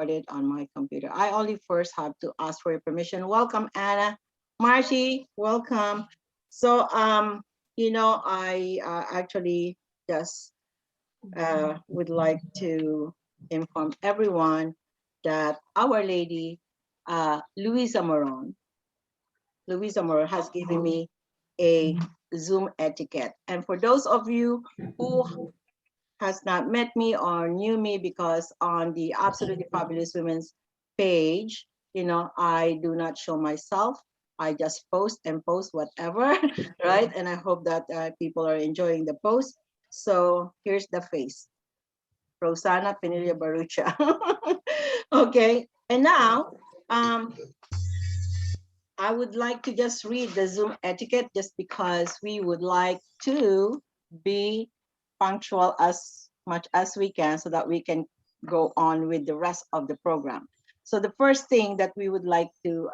it on my computer. I only first have to ask for your permission. Welcome, Anna. Marcy, welcome. So, I actually just would like to inform everyone that Our Lady, Louisa Moron has given me a Zoom etiquette. And for those of you who has not met me or knew me, because on the Absolutely Fabulous Women's page, I do not show myself. I just post and post whatever, right? And I hope that people are enjoying the post. So here's the face, Rosana Pinilia Barucha. Okay, and now I would like to just read the Zoom etiquette just because we would like to be punctual as much as we can so that we can go on with the rest of the program. So the first thing that we would like to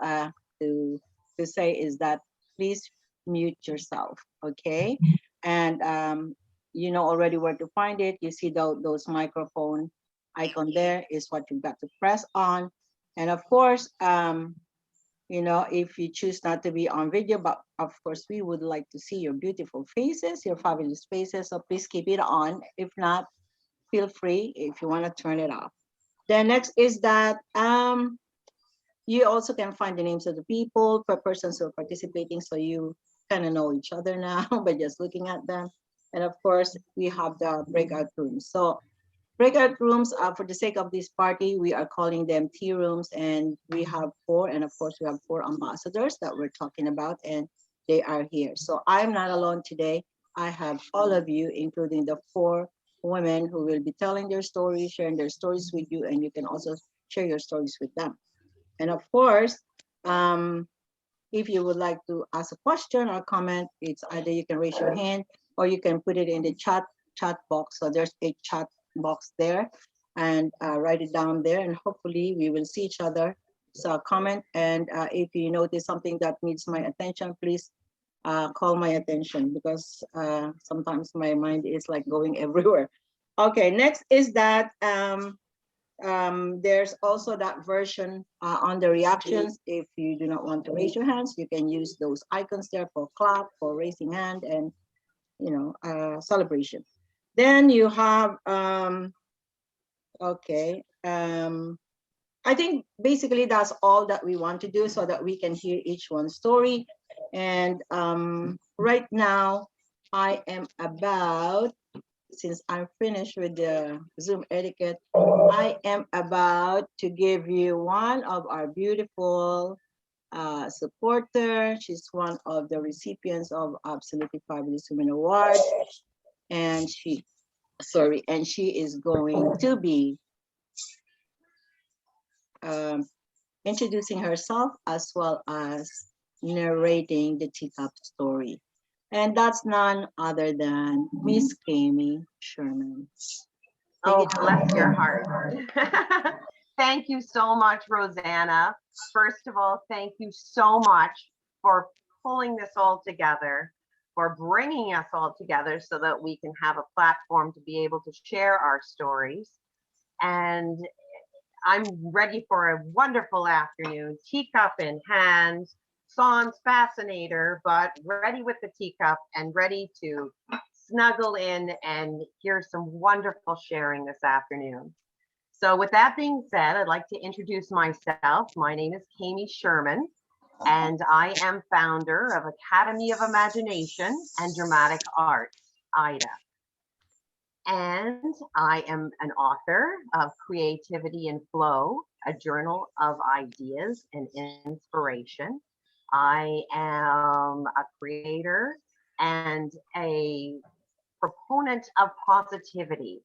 to say is that please mute yourself, okay? And you know already where to find it. You see those microphone icon there is what you've got to press on. And of course, if you choose not to be on video, but of course, we would like to see your beautiful faces, your fabulous faces. So please keep it on. If not, feel free if you want to turn it off. Then next is that you also can find the names of the people per persons who are participating, so you kind of know each other now by just looking at them. And of course, we have the breakout rooms. So breakout rooms, for the sake of this party, we are calling them tea rooms, and we have four, and of course we have four ambassadors that we're talking about, and they are here. So I'm not alone today. I have all of you, including the four women who will be telling their stories, sharing their stories with you, and you can also share your stories with them. And of course, if you would like to ask a question or comment, it's either you can raise your hand or you can put it in the chat box. So there's a chat box there, and write it down there, and hopefully we will see each other. So comment, and if you notice something that needs my attention, please call my attention, because sometimes my mind is like going everywhere. Okay, next is that there's also that version on the reactions. If you do not want to raise your hands, you can use those icons there for clap, for raising hand, and celebration. Then you have okay. I think basically that's all that we want to do so that we can hear each one's story. And right now, I am about, since I'm finished with the Zoom etiquette, I am about to give you one of our beautiful supporter. She's one of the recipients of Absolutely Fabulous Women Award, and she is going to be introducing herself as well as narrating the teacup story. And that's none other than Miss Amy Sherman. Oh, bless your heart. Thank you so much, Rosanna. First of all, thank you so much for pulling this all together, for bringing us all together so that we can have a platform to be able to share our stories. And I'm ready for a wonderful afternoon, teacup in hand, sans fascinator, but ready with the teacup and ready to snuggle in and hear some wonderful sharing this afternoon. So with that being said, I'd like to introduce myself. My name is Amy Sherman, and I am founder of Academy of Imagination and Dramatic Arts, AIDA. And I am an author of Creativity and Flow, a journal of ideas and inspiration. I am a creator and a proponent of positivity.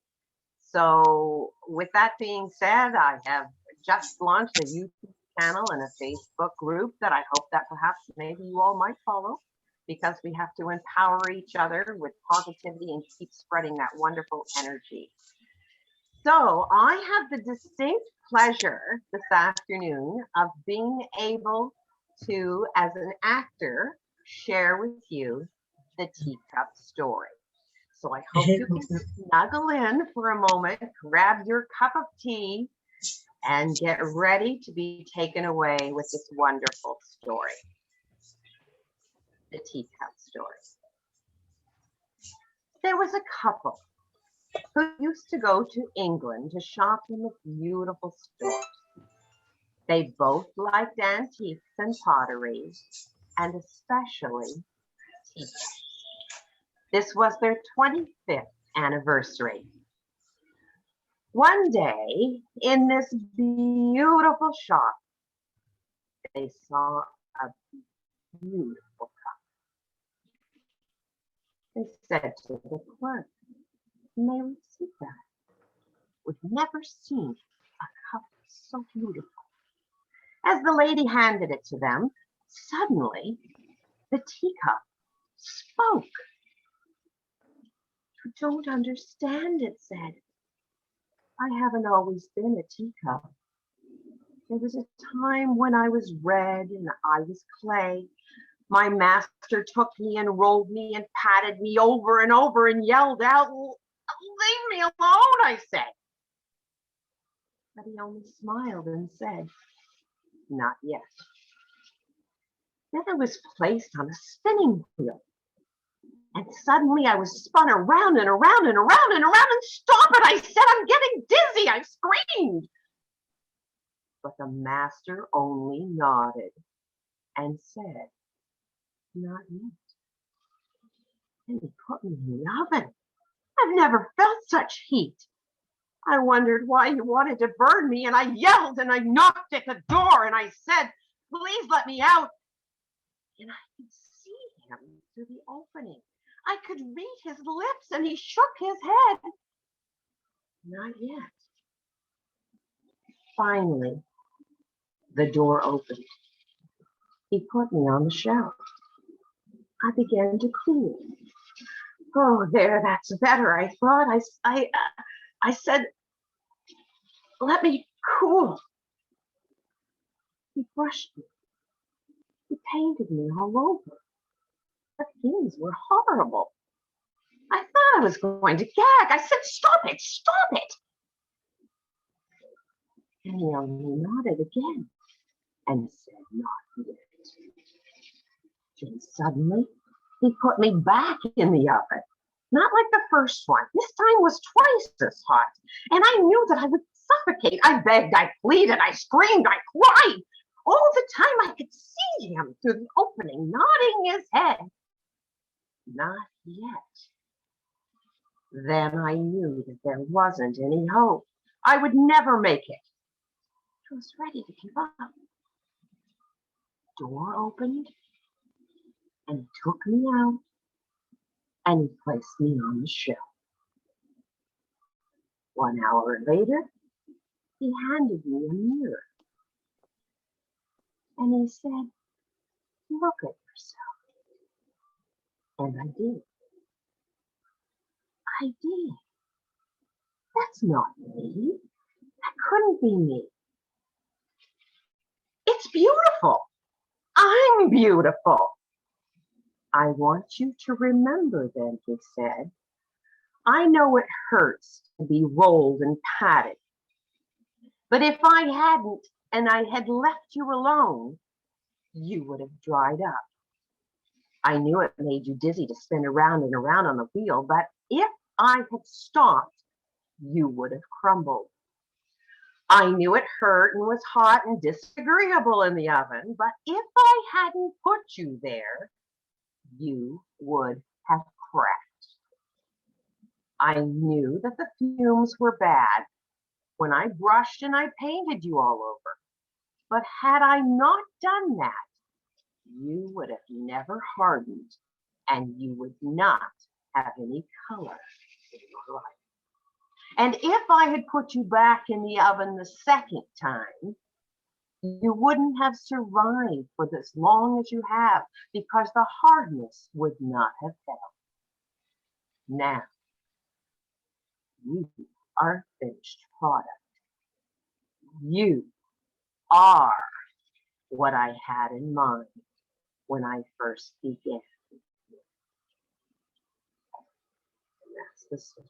So with that being said, I have just launched a YouTube channel and a Facebook group that I hope that perhaps maybe you all might follow, because we have to empower each other with positivity and keep spreading that wonderful energy. So I have the distinct pleasure this afternoon of being able to, as an actor, share with you the teacup story. So I hope you can snuggle in for a moment, grab your cup of tea, and get ready to be taken away with this wonderful story. The teacup story. There was a couple who used to go to England to shop in the beautiful stores. They both liked antiques and pottery, and especially teacups. This was their 25th anniversary. One day, in this beautiful shop, they saw a beautiful cup. They said to the clerk, "May we see that? We've never seen a cup so beautiful." As the lady handed it to them, suddenly the teacup spoke. "You don't understand," it said. "I haven't always been a teacup. There was a time when I was red and I was clay. My master took me and rolled me and patted me over and over and yelled out, 'Leave me alone,' I said." But he only smiled and said, "Not yet." Then I was placed on a spinning wheel. And suddenly I was spun around and around and around and around, and "Stop it," I said, "I'm getting dizzy," I screamed. But the master only nodded and said, "Not yet." And he put me in the oven. I've never felt such heat. I wondered why he wanted to burn me, and I yelled and I knocked at the door and I said, "Please let me out." And I could see him through the opening. I could read his lips, and he shook his head. Not yet. Finally, the door opened. He put me on the shelf. I began to cool. "Oh, there, that's better," I thought. I said, "Let me cool." He brushed me. He painted me all over. The fumes were horrible. I thought I was going to gag. I said, "Stop it, stop it." And he only nodded again and said, "Not yet." Then suddenly, he put me back in the oven. Not like the first one. This time was twice as hot. And I knew that I would suffocate. I begged, I pleaded, I screamed, I cried. All the time I could see him through the opening, nodding his head. Not yet. Then I knew that there wasn't any hope. I would never make it. I was ready to give up. Door opened, and he took me out, and he placed me on the shelf. 1 hour later, he handed me a mirror, and he said, "Look at yourself." And I did. I did. That's not me. That couldn't be me. It's beautiful. I'm beautiful. "I want you to remember then," he said. "I know it hurts to be rolled and patted. But if I hadn't and I had left you alone, you would have dried up. I knew it made you dizzy to spin around and around on the wheel, but if I had stopped, you would have crumbled. I knew it hurt and was hot and disagreeable in the oven, but if I hadn't put you there, you would have cracked. I knew that the fumes were bad when I brushed and I painted you all over, but had I not done that, you would have never hardened and you would not have any color in your life. And if I had put you back in the oven the second time, you wouldn't have survived for as long as you have because the hardness would not have held. Now, you are a finished product. You are what I had in mind when I first began. And that's the story.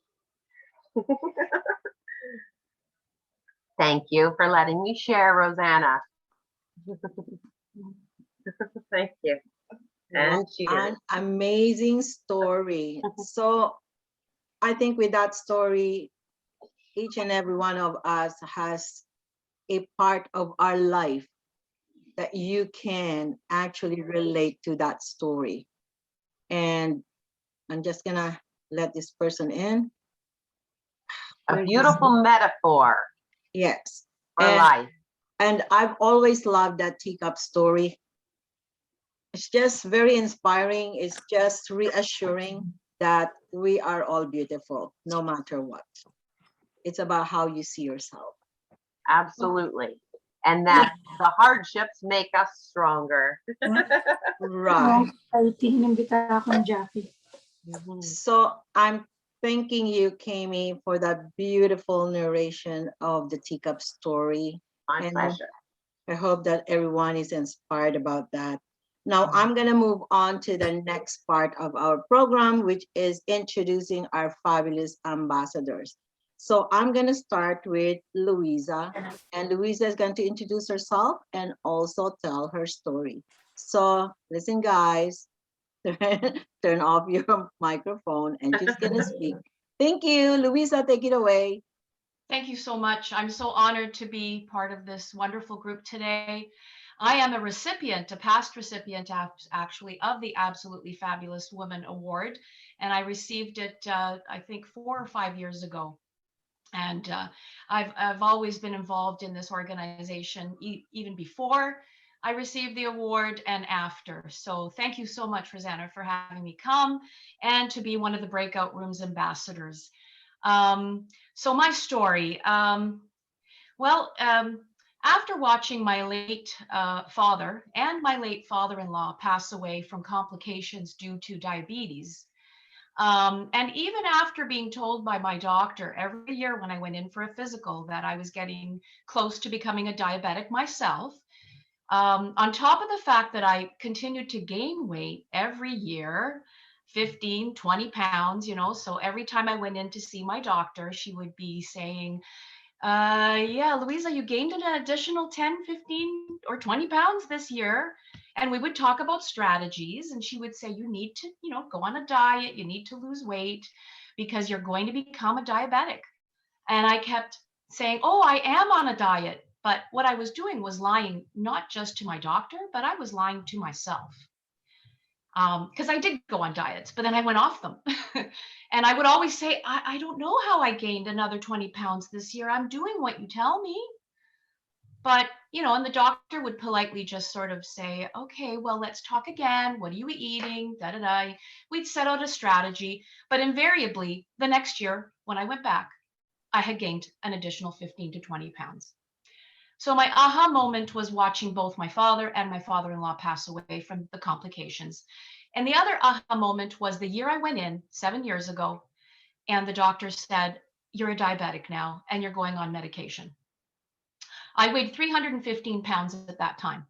Thank you for letting me share, Rosanna. Thank you. And What cheers. an amazing story. So I think with that story, each and every one of us has a part of our life that you can actually relate to that story. And I'm just gonna let this person in. A Where is- beautiful metaphor Yes. for life. And I've always loved that teacup story. It's just very inspiring. It's just reassuring that we are all beautiful, no matter what. It's about how you see yourself. Absolutely. And that the hardships make us stronger. Right. Ay, inimbita akong Jackie. So I'm thanking you, Kami, for that beautiful narration of the teacup story. My And pleasure. I hope that everyone is inspired about that. Now I'm going to move on to the next part of our program, which is introducing our fabulous ambassadors. So I'm going to start with Louisa, and Louisa is going to introduce herself and also tell her story. So listen, guys, turn off your microphone and she's going to speak. Thank you, Louisa, take it away. Thank you so much. I'm so honored to be part of this wonderful group today. I am a past recipient actually of the Absolutely Fabulous Woman Award, and I received it, I think 4 or 5 years ago. And I've always been involved in this organization even before I received the award and after. So thank you so much, Rosanna, for having me come and to be one of the Breakout Rooms ambassadors. So my story, after watching my late father and my late father-in-law pass away from complications due to diabetes, and even after being told by my doctor every year when I went in for a physical that I was getting close to becoming a diabetic myself, on top of the fact that I continued to gain weight every year, 15, 20 pounds, so every time I went in to see my doctor, she would be saying, yeah, Louisa, you gained an additional 10, 15, or 20 pounds this year. And we would talk about strategies, and she would say, you need to, go on a diet, you need to lose weight because you're going to become a diabetic. And I kept saying, oh, I am on a diet. But what I was doing was lying not just to my doctor, but I was lying to myself. Because I did go on diets, but then I went off them. And I would always say, I don't know how I gained another 20 pounds this year. I'm doing what you tell me. But, and the doctor would politely just sort of say, okay, well, let's talk again. What are you eating? Da, da, da. We'd set out a strategy. But invariably, the next year, when I went back, I had gained an additional 15 to 20 pounds. So my aha moment was watching both my father and my father-in-law pass away from the complications. And the other aha moment was the year I went in 7 years ago, and the doctor said, you're a diabetic now, and you're going on medication. I weighed 315 pounds at that time.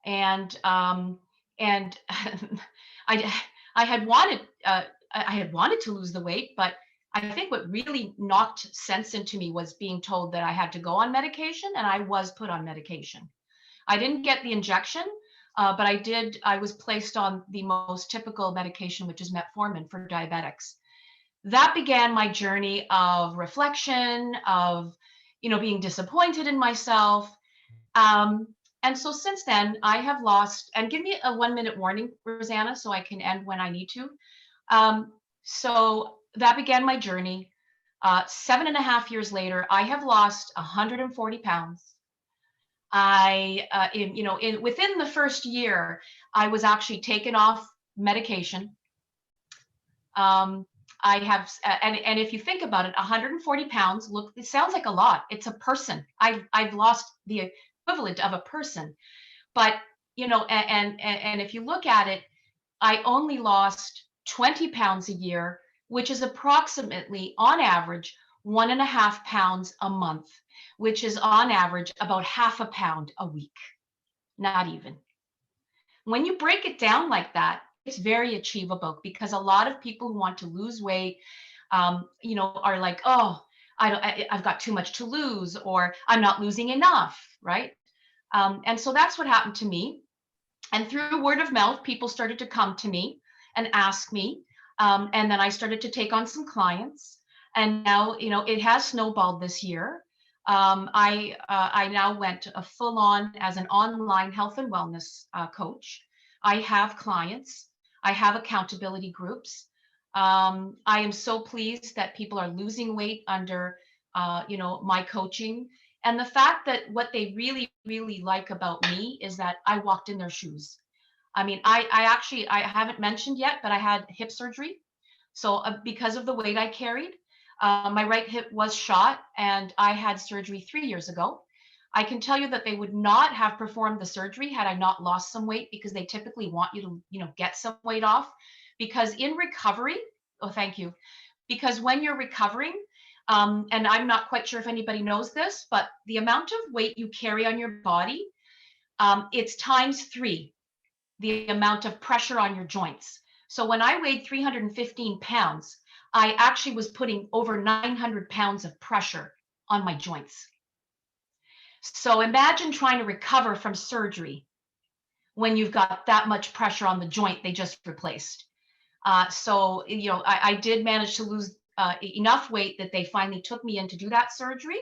And I had wanted to lose the weight, but I think what really knocked sense into me was being told that I had to go on medication, and I was put on medication. I didn't get the injection, but I was placed on the most typical medication, which is metformin for diabetics. That began my journey of reflection, of, being disappointed in myself. And so since then, I have lost, and give me a 1-minute warning, Rosanna, so I can end when I need to. So that began my journey. 7.5 years later, I have lost 140 pounds. Within the first year, I was actually taken off medication. I have, and if you think about it, 140 pounds, look, it sounds like a lot. It's a person. I've lost the equivalent of a person. But, and if you look at it, I only lost 20 pounds a year, which is approximately, on average, 1.5 pounds a month, which is on average about 0.5 pound a week. Not even. When you break it down like that, it's very achievable, because a lot of people who want to lose weight, are like, oh, I've got too much to lose, or I'm not losing enough, right? And so that's what happened to me. And through word of mouth, people started to come to me and ask me. And then I started to take on some clients. And now, it has snowballed this year. I now went full on as an online health and wellness coach. I have clients. I have accountability groups. I am so pleased that people are losing weight under, my coaching. And the fact that what they really, really like about me is that I walked in their shoes. I mean, I haven't mentioned yet, but I had hip surgery. So because of the weight I carried, my right hip was shot, and I had surgery 3 years ago. I can tell you that they would not have performed the surgery had I not lost some weight, because they typically want you to, get some weight off. Because in recovery, oh, thank you. Because when you're recovering, and I'm not quite sure if anybody knows this, but the amount of weight you carry on your body, it's ×3 the amount of pressure on your joints. So when I weighed 315 pounds, I actually was putting over 900 pounds of pressure on my joints. So imagine trying to recover from surgery when you've got that much pressure on the joint they just replaced. So, I did manage to lose enough weight that they finally took me in to do that surgery.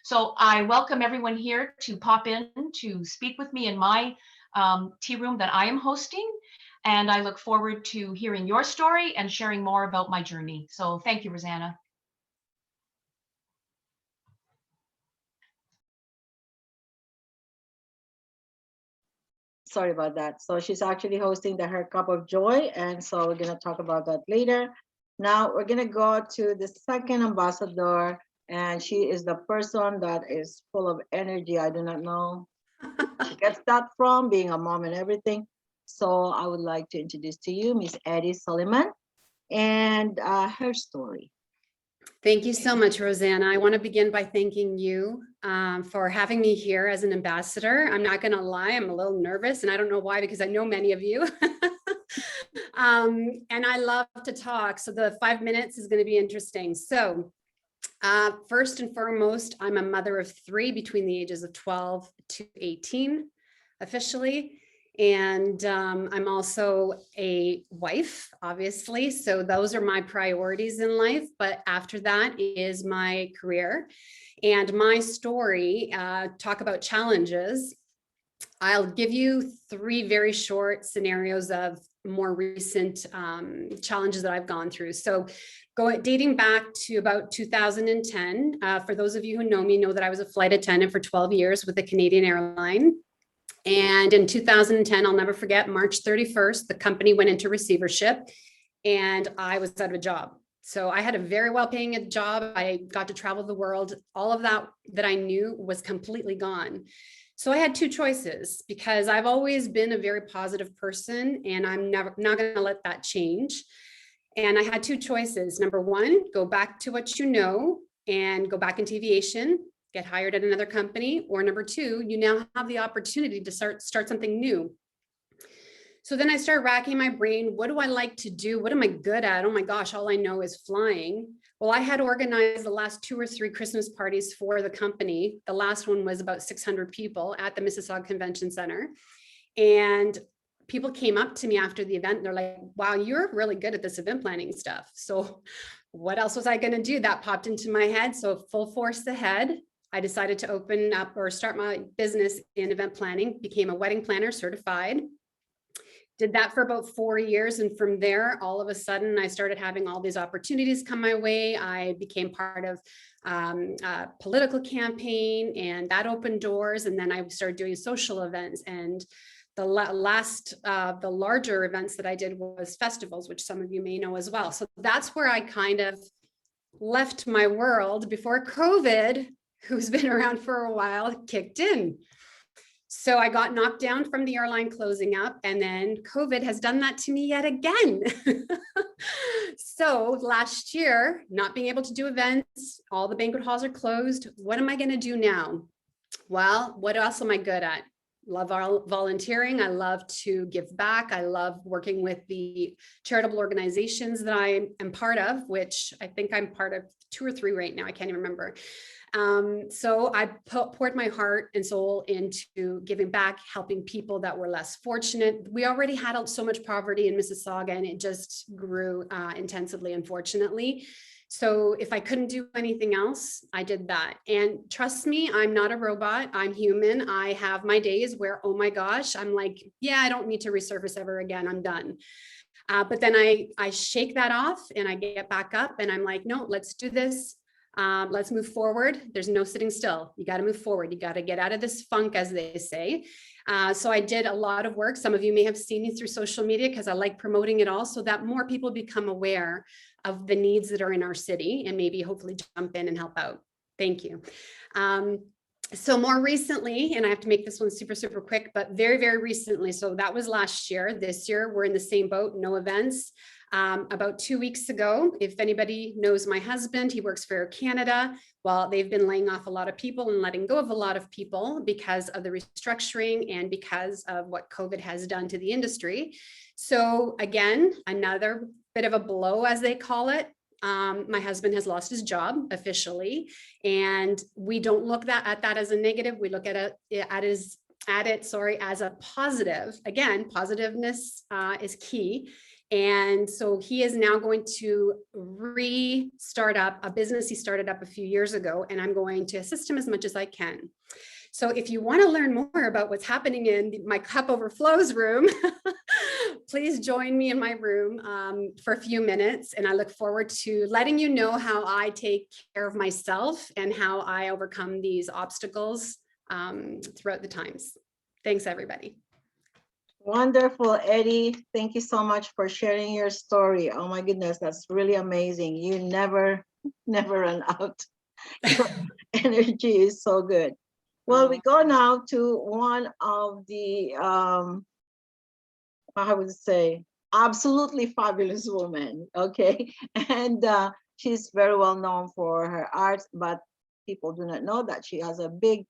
So I welcome everyone here to pop in to speak with me in my tea room that I am hosting. And I look forward to hearing your story and sharing more about my journey. So thank you, Rosanna. Sorry about that. So she's actually hosting the Her Cup of Joy. And so we're going to talk about that later. Now we're going to go to the second ambassador. And she is the person that is full of energy. I do not know where she gets that from, being a mom and everything. So I would like to introduce to you Miss Eddie Suleiman and her story. Thank you so much, Rosanna. I want to begin by thanking you for having me here as an ambassador. I'm not going to lie, I'm a little nervous, and I don't know why, because I know many of you. And I love to talk, so the 5 minutes is going to be interesting. So first and foremost, I'm a mother of 3 between the ages of 12 to 18 officially. And I'm also a wife, obviously. So those are my priorities in life. But after that is my career and my story. Talk about challenges. I'll give you 3 very short scenarios of more recent challenges that I've gone through. So dating back to about 2010, for those of you who know me, know that I was a flight attendant for 12 years with a Canadian airline. And in 2010, I'll never forget, March 31st, the company went into receivership and I was out of a job. So I had a very well-paying job. I got to travel the world. All of that I knew was completely gone. So I had 2 choices, because I've always been a very positive person and I'm not going to let that change. And I had 2 choices. Number 1, go back to what you know and go back into aviation, get hired at another company, or number 2, you now have the opportunity to start something new. So then I started racking my brain. What do I like to do? What am I good at? Oh my gosh, all I know is flying. Well, I had organized the last 2 or 3 Christmas parties for the company. The last one was about 600 people at the Mississauga Convention Center. And people came up to me after the event and they're like, wow, you're really good at this event planning stuff. So what else was I going to do? That popped into my head. So full force ahead, I decided to open up or start my business in event planning, became a wedding planner certified. Did that for about 4 years. And from there, all of a sudden, I started having all these opportunities come my way. I became part of a political campaign, and that opened doors. And then I started doing social events. And the larger events that I did was festivals, which some of you may know as well. So that's where I kind of left my world before COVID, who's been around for a while, kicked in. So I got knocked down from the airline closing up, and then COVID has done that to me yet again. So last year, not being able to do events, all the banquet halls are closed. What am I going to do now? Well, what else am I good at? love volunteering. I love to give back. I love working with the charitable organizations that I am part of, which I think I'm part of 2 or 3 right now. I can't even remember. So I poured my heart and soul into giving back, helping people that were less fortunate. We already had so much poverty in Mississauga, and it just grew intensively, unfortunately. So if I couldn't do anything else, I did that. And trust me, I'm not a robot. I'm human. I have my days where, oh my gosh, I'm like, yeah, I don't need to resurface ever again. I'm done. But then I shake that off and I get back up and I'm like, no, let's do this. Let's move forward. There's no sitting still. You got to move forward. You got to get out of this funk, as they say. So I did a lot of work. Some of you may have seen me through social media because I like promoting it all so that more people become aware of the needs that are in our city and maybe hopefully jump in and help out. Thank you. So more recently, and I have to make this one super, super quick, but very, very recently. So that was last year. This year, we're in the same boat, no events. About 2 weeks ago, if anybody knows my husband, he works for Air Canada. Well, they've been laying off a lot of people and letting go of a lot of people because of the restructuring and because of what COVID has done to the industry. So again, another bit of a blow, as they call it. My husband has lost his job officially, and we don't look at that as a negative. We look at it as a positive. Again, positiveness is key. And so he is now going to restart up a business he started up a few years ago, and I'm going to assist him as much as I can. So if you want to learn more about what's happening in my cup overflows room, please join me in my room for a few minutes. And I look forward to letting you know how I take care of myself and how I overcome these obstacles throughout the times. Thanks, everybody. Wonderful, Eddie. Thank you so much for sharing your story. Oh my goodness, that's really amazing. You never run out. Your energy is so good. Well, we go now to one of the, I would say, absolutely fabulous woman, okay? And she's very well known for her art, but people do not know that she has a big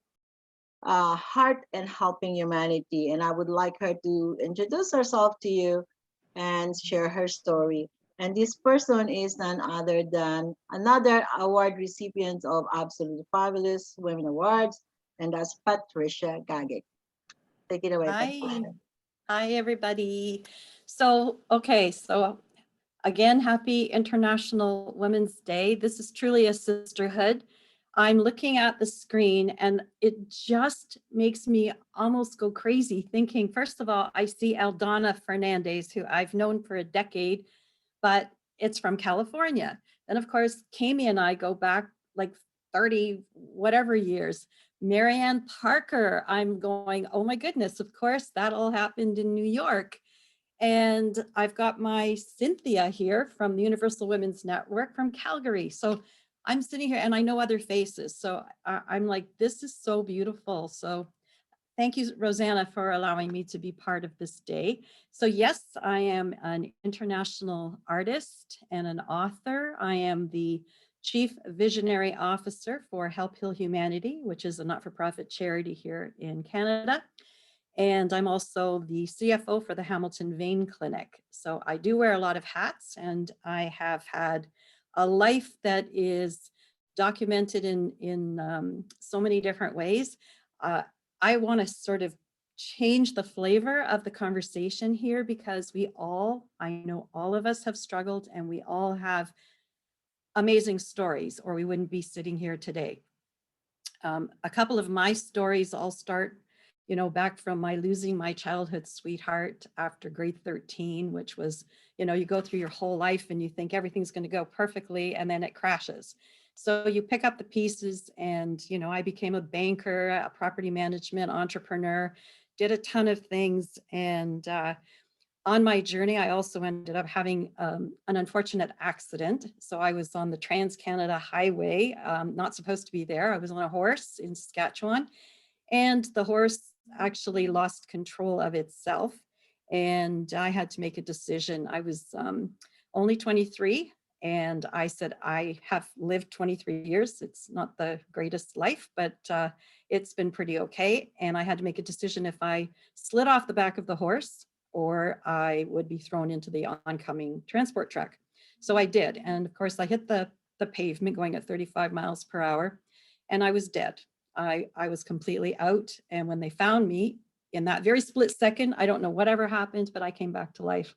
heart in helping humanity. And I would like her to introduce herself to you and share her story. And this person is none other than another award recipient of Absolutely Fabulous Women Awards, and that's Patricia Gage. Take it away, Patricia. Hi, everybody. So, okay, so again, happy International Women's Day. This is truly a sisterhood. I'm looking at the screen and it just makes me almost go crazy thinking, first of all, I see Aldana Fernandez, who I've known for a decade, but it's from California. And of course, Kami and I go back like 30 whatever years. Marianne Parker, I'm going, oh my goodness, of course, that all happened in New York. And I've got my Cynthia here from the Universal Women's Network from Calgary. So I'm sitting here and I know other faces. So I'm like, this is so beautiful. So thank you, Rosanna, for allowing me to be part of this day. So yes, I am an international artist and an author. I am the Chief Visionary Officer for Help Heal Humanity, which is a not-for-profit charity here in Canada. And I'm also the CFO for the Hamilton Vein Clinic. So I do wear a lot of hats, and I have had a life that is documented in so many different ways. I want to sort of change the flavor of the conversation here because I know all of us have struggled and we all have amazing stories, or we wouldn't be sitting here today. A couple of my stories all start, back from my losing my childhood sweetheart after grade 13, which was, you go through your whole life and you think everything's going to go perfectly and then it crashes. So you pick up the pieces and, I became a banker, a property management entrepreneur, did a ton of things. And on my journey, I also ended up having an unfortunate accident. So I was on the Trans-Canada Highway, not supposed to be there. I was on a horse in Saskatchewan, and the horse actually lost control of itself. And I had to make a decision. I was only 23. And I said, I have lived 23 years. It's not the greatest life, but it's been pretty okay. And I had to make a decision if I slid off the back of the horse or I would be thrown into the oncoming transport truck. So I did. And of course I hit the pavement going at 35 miles per hour and I was dead. I was completely out. And when they found me in that very split second, I don't know whatever happened, but I came back to life.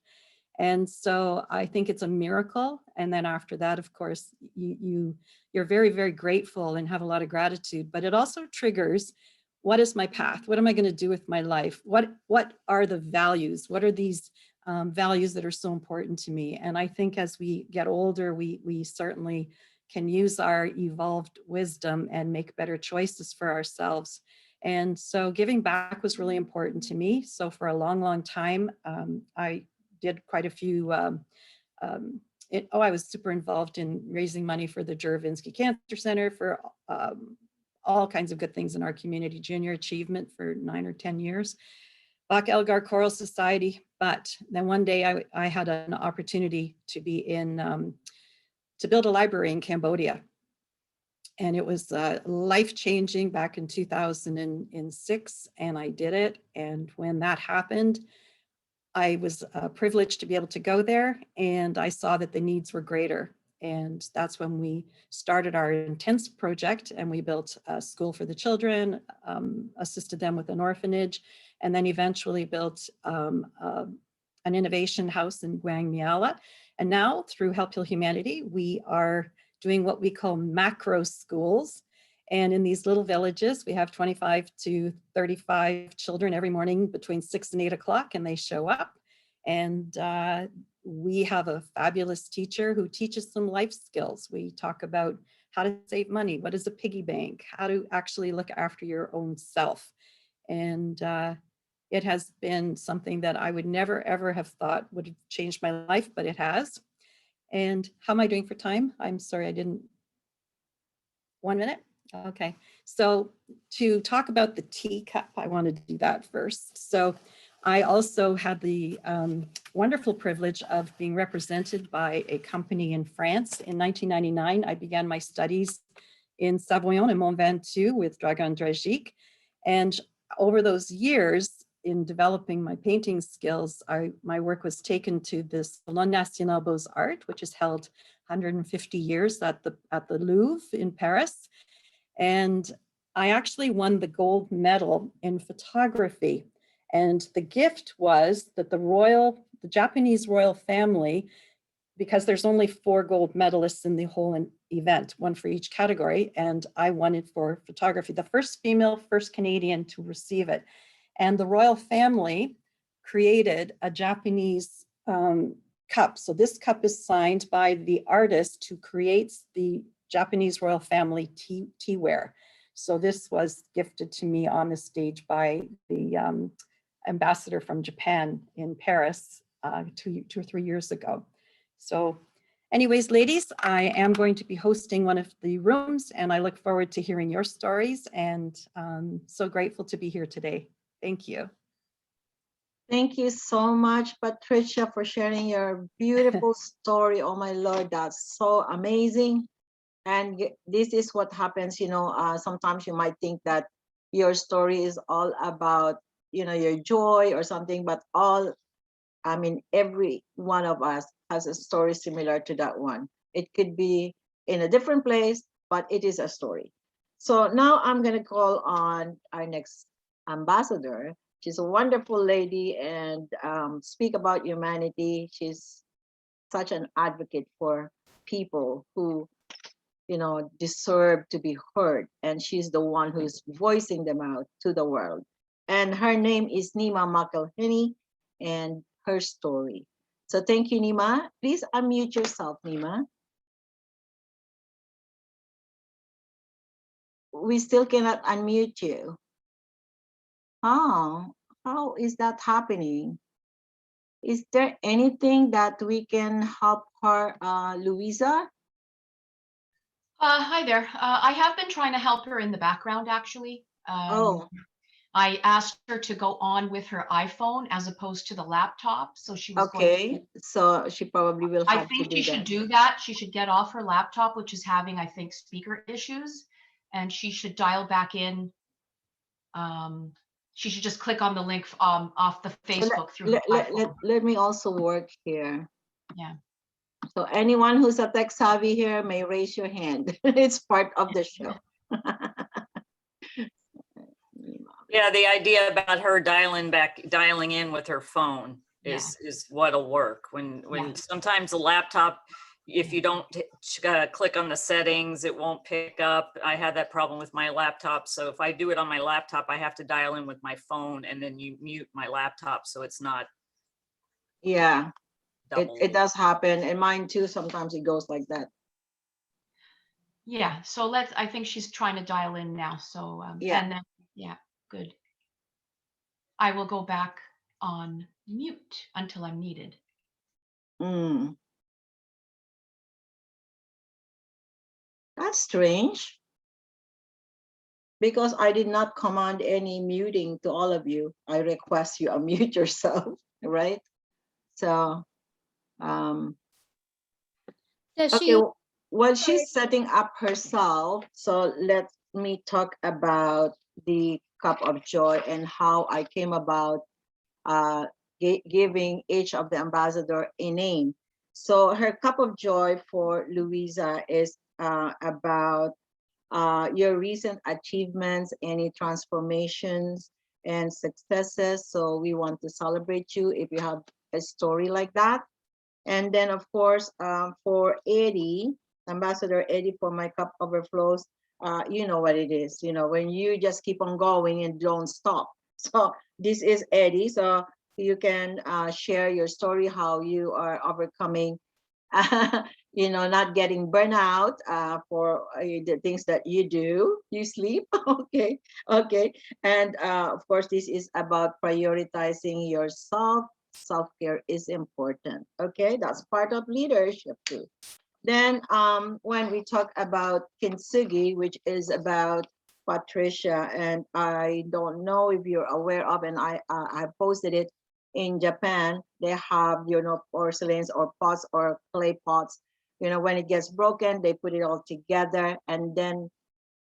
And so I think it's a miracle. And then after that, of course, you're very, very grateful and have a lot of gratitude, but it also triggers, what is my path? What am I going to do with my life? What are the values? What are these values that are so important to me? And I think as we get older, we certainly can use our evolved wisdom and make better choices for ourselves. And so giving back was really important to me. So for a long, long time, I did quite a few, I was super involved in raising money for the Juravinsky Cancer Center, for all kinds of good things in our community, junior achievement for 9 or 10 years, Bach Elgar Choral Society. But then one day I had an opportunity to be in, to build a library in Cambodia. And it was life-changing back in 2006, and I did it. And when that happened, I was privileged to be able to go there, and I saw that the needs were greater. And that's when we started our Intense project, and we built a school for the children, assisted them with an orphanage, and then eventually built an innovation house in Guang Miala. And now through Help Heal Humanity, we are doing what we call macro schools. And in these little villages, we have 25 to 35 children every morning between 6 and 8 o'clock, and they show up. And we have a fabulous teacher who teaches them life skills. We talk about how to save money, what is a piggy bank, how to actually look after your own self. And it has been something that I would never, ever have thought would have changed my life, but it has. And how am I doing for time? I'm sorry, I didn't. 1 minute? Okay, so to talk about the teacup, I wanted to do that first. So I also had the wonderful privilege of being represented by a company in France. In 1999, I began my studies in Savoyon and Mont Ventoux with Dragan Dragic. And over those years, in developing my painting skills, my work was taken to the Salon National Beaux-Arts, which is held 150 years at the Louvre in Paris. And I actually won the gold medal in photography. And the gift was that the Japanese royal family, because there's only 4 gold medalists in the whole event, 1 for each category, and I won it for photography, the first female, first Canadian to receive it. And the royal family created a Japanese cup. So this cup is signed by the artist who creates the Japanese royal family teaware. So this was gifted to me on the stage by the ambassador from Japan in Paris 2 or 3 years ago. So anyways, ladies, I am going to be hosting one of the rooms, and I look forward to hearing your stories, and so grateful to be here today. Thank you. Thank you so much, Patricia, for sharing your beautiful story. Oh my Lord, that's so amazing. And this is what happens, sometimes you might think that your story is all about, your joy or something, but every one of us has a story similar to that one. It could be in a different place, but it is a story. So now I'm going to call on our next ambassador. She's a wonderful lady and speak about humanity. She's such an advocate for people who deserve to be heard, and she's the one who's voicing them out to the world. And her name is Nima McElhenney, and her story. So thank you, Nima. Please unmute yourself, Nima. We still cannot unmute you. Oh, how is that happening? Is there anything that we can help her, Louisa? Hi there. I have been trying to help her in the background, actually. I asked her to go on with her iPhone as opposed to the laptop. So she was okay. So she probably will have I think to do she should that. do that. She should get off her laptop, which is having, I think, speaker issues, and she should dial back in She should just click on the link off the Facebook through her iPhone. Let me also work here. Yeah. So anyone who's a tech savvy here may raise your hand. It's part of the show. Yeah, the idea about her dialing in with her phone is what'll work. When sometimes the laptop, if you don't click on the settings, it won't pick up. I had that problem with my laptop. So if I do it on my laptop, I have to dial in with my phone and then you mute my laptop so it's not. Yeah, double. it does happen. And mine too, sometimes it goes like that. Yeah, so I think she's trying to dial in now. So, Yeah. and then, yeah, good. I will go back on mute until I'm needed. That's strange. Because I did not command any muting to all of you. I request you unmute yourself, right? So, okay, while she's setting up herself, so let me talk about the cup of joy and how I came about giving each of the ambassador a name. So her cup of joy for Louisa is about your recent achievements, any transformations and successes. So we want to celebrate you if you have a story like that. And then of course, for Eddie, Ambassador Eddie, for my cup overflows, you know what it is, you know, when you just keep on going and don't stop. So this is Eddie. So you can share your story, how you are overcoming you know, not getting burnout for the things that you do. You sleep, okay. And of course, this is about prioritizing yourself. Self-care is important, okay? That's part of leadership too. Then when we talk about Kinsugi, which is about Patricia, and I don't know if you're aware of, and I posted it. In Japan, they have, you know, porcelains or pots or clay pots. You know, when it gets broken, they put it all together and then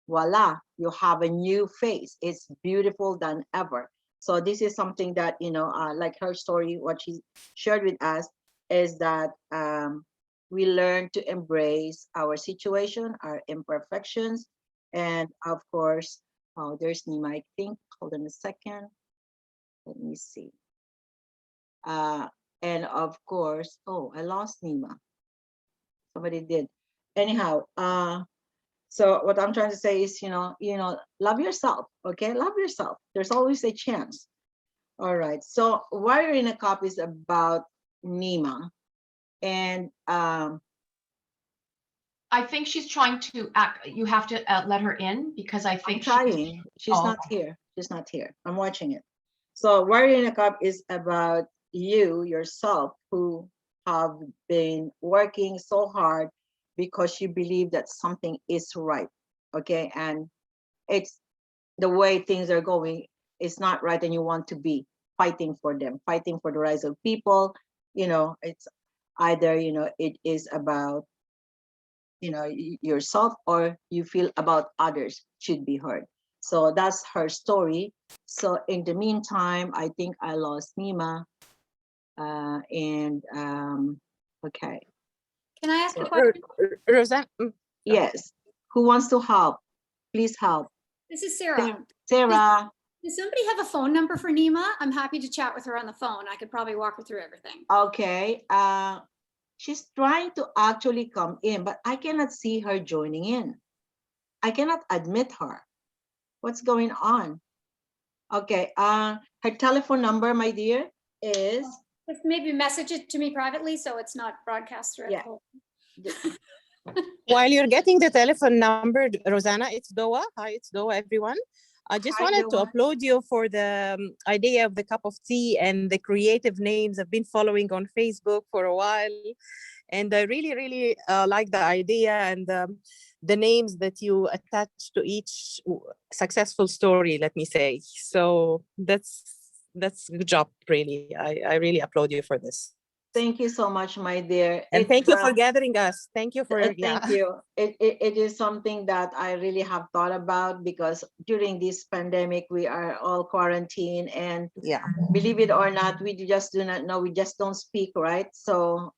voila, you have a new face. It's beautiful than ever. So this is something that, you know, like her story, what she shared with us is that we learn to embrace our situation, our imperfections. And of course, oh, there's Nima, I think. Hold on a second. Let me see. And of course, oh, I lost Nima. Somebody did. Anyhow, so what I'm trying to say is, you know, love yourself, okay? Love yourself. There's always a chance. All right. So Warrior in a Cup is about Nima. And I think she's trying to act. You have to let her in because I think I'm trying. She's Oh, not here. She's not here. I'm watching it. So Warrior in a Cup is about you yourself who have been working so hard because you believe that something is right, okay? And it's the way things are going, it's not right, and you want to be fighting for them, fighting for the rights of people. You know, it's either, you know, it is about, you know, yourself, or you feel about others should be heard. So that's her story. So in the meantime, I think I lost Nima. Okay. Can I ask a So, question? Roseanne, yes. Who wants to help? Please help. This is Sarah. Sarah. Does somebody have a phone number for Nima? I'm happy to chat with her on the phone. I could probably walk her through everything. Okay. She's trying to actually come in, but I cannot see her joining in. I cannot admit her. What's going on? Okay. Her telephone number, my dear, is Just maybe message it to me privately so it's not broadcast through. Yeah. while you're getting the telephone number, Rosanna, it's Doa. Hi, it's Doa, everyone. I just Hi, wanted to Doa. applaud you for the idea of the cup of tea and the creative names. I've been following on Facebook for a while, and I really, really like the idea and the names that you attach to each successful story, let me say. So that's a good job, really. I really applaud you for this. Thank you so much, my dear. And It's, thank you for gathering us. Thank you for, thank you. It is something that I really have thought about, because during this pandemic, we are all quarantined, and Yeah. believe it or not, we just do not know. We just don't speak, right? So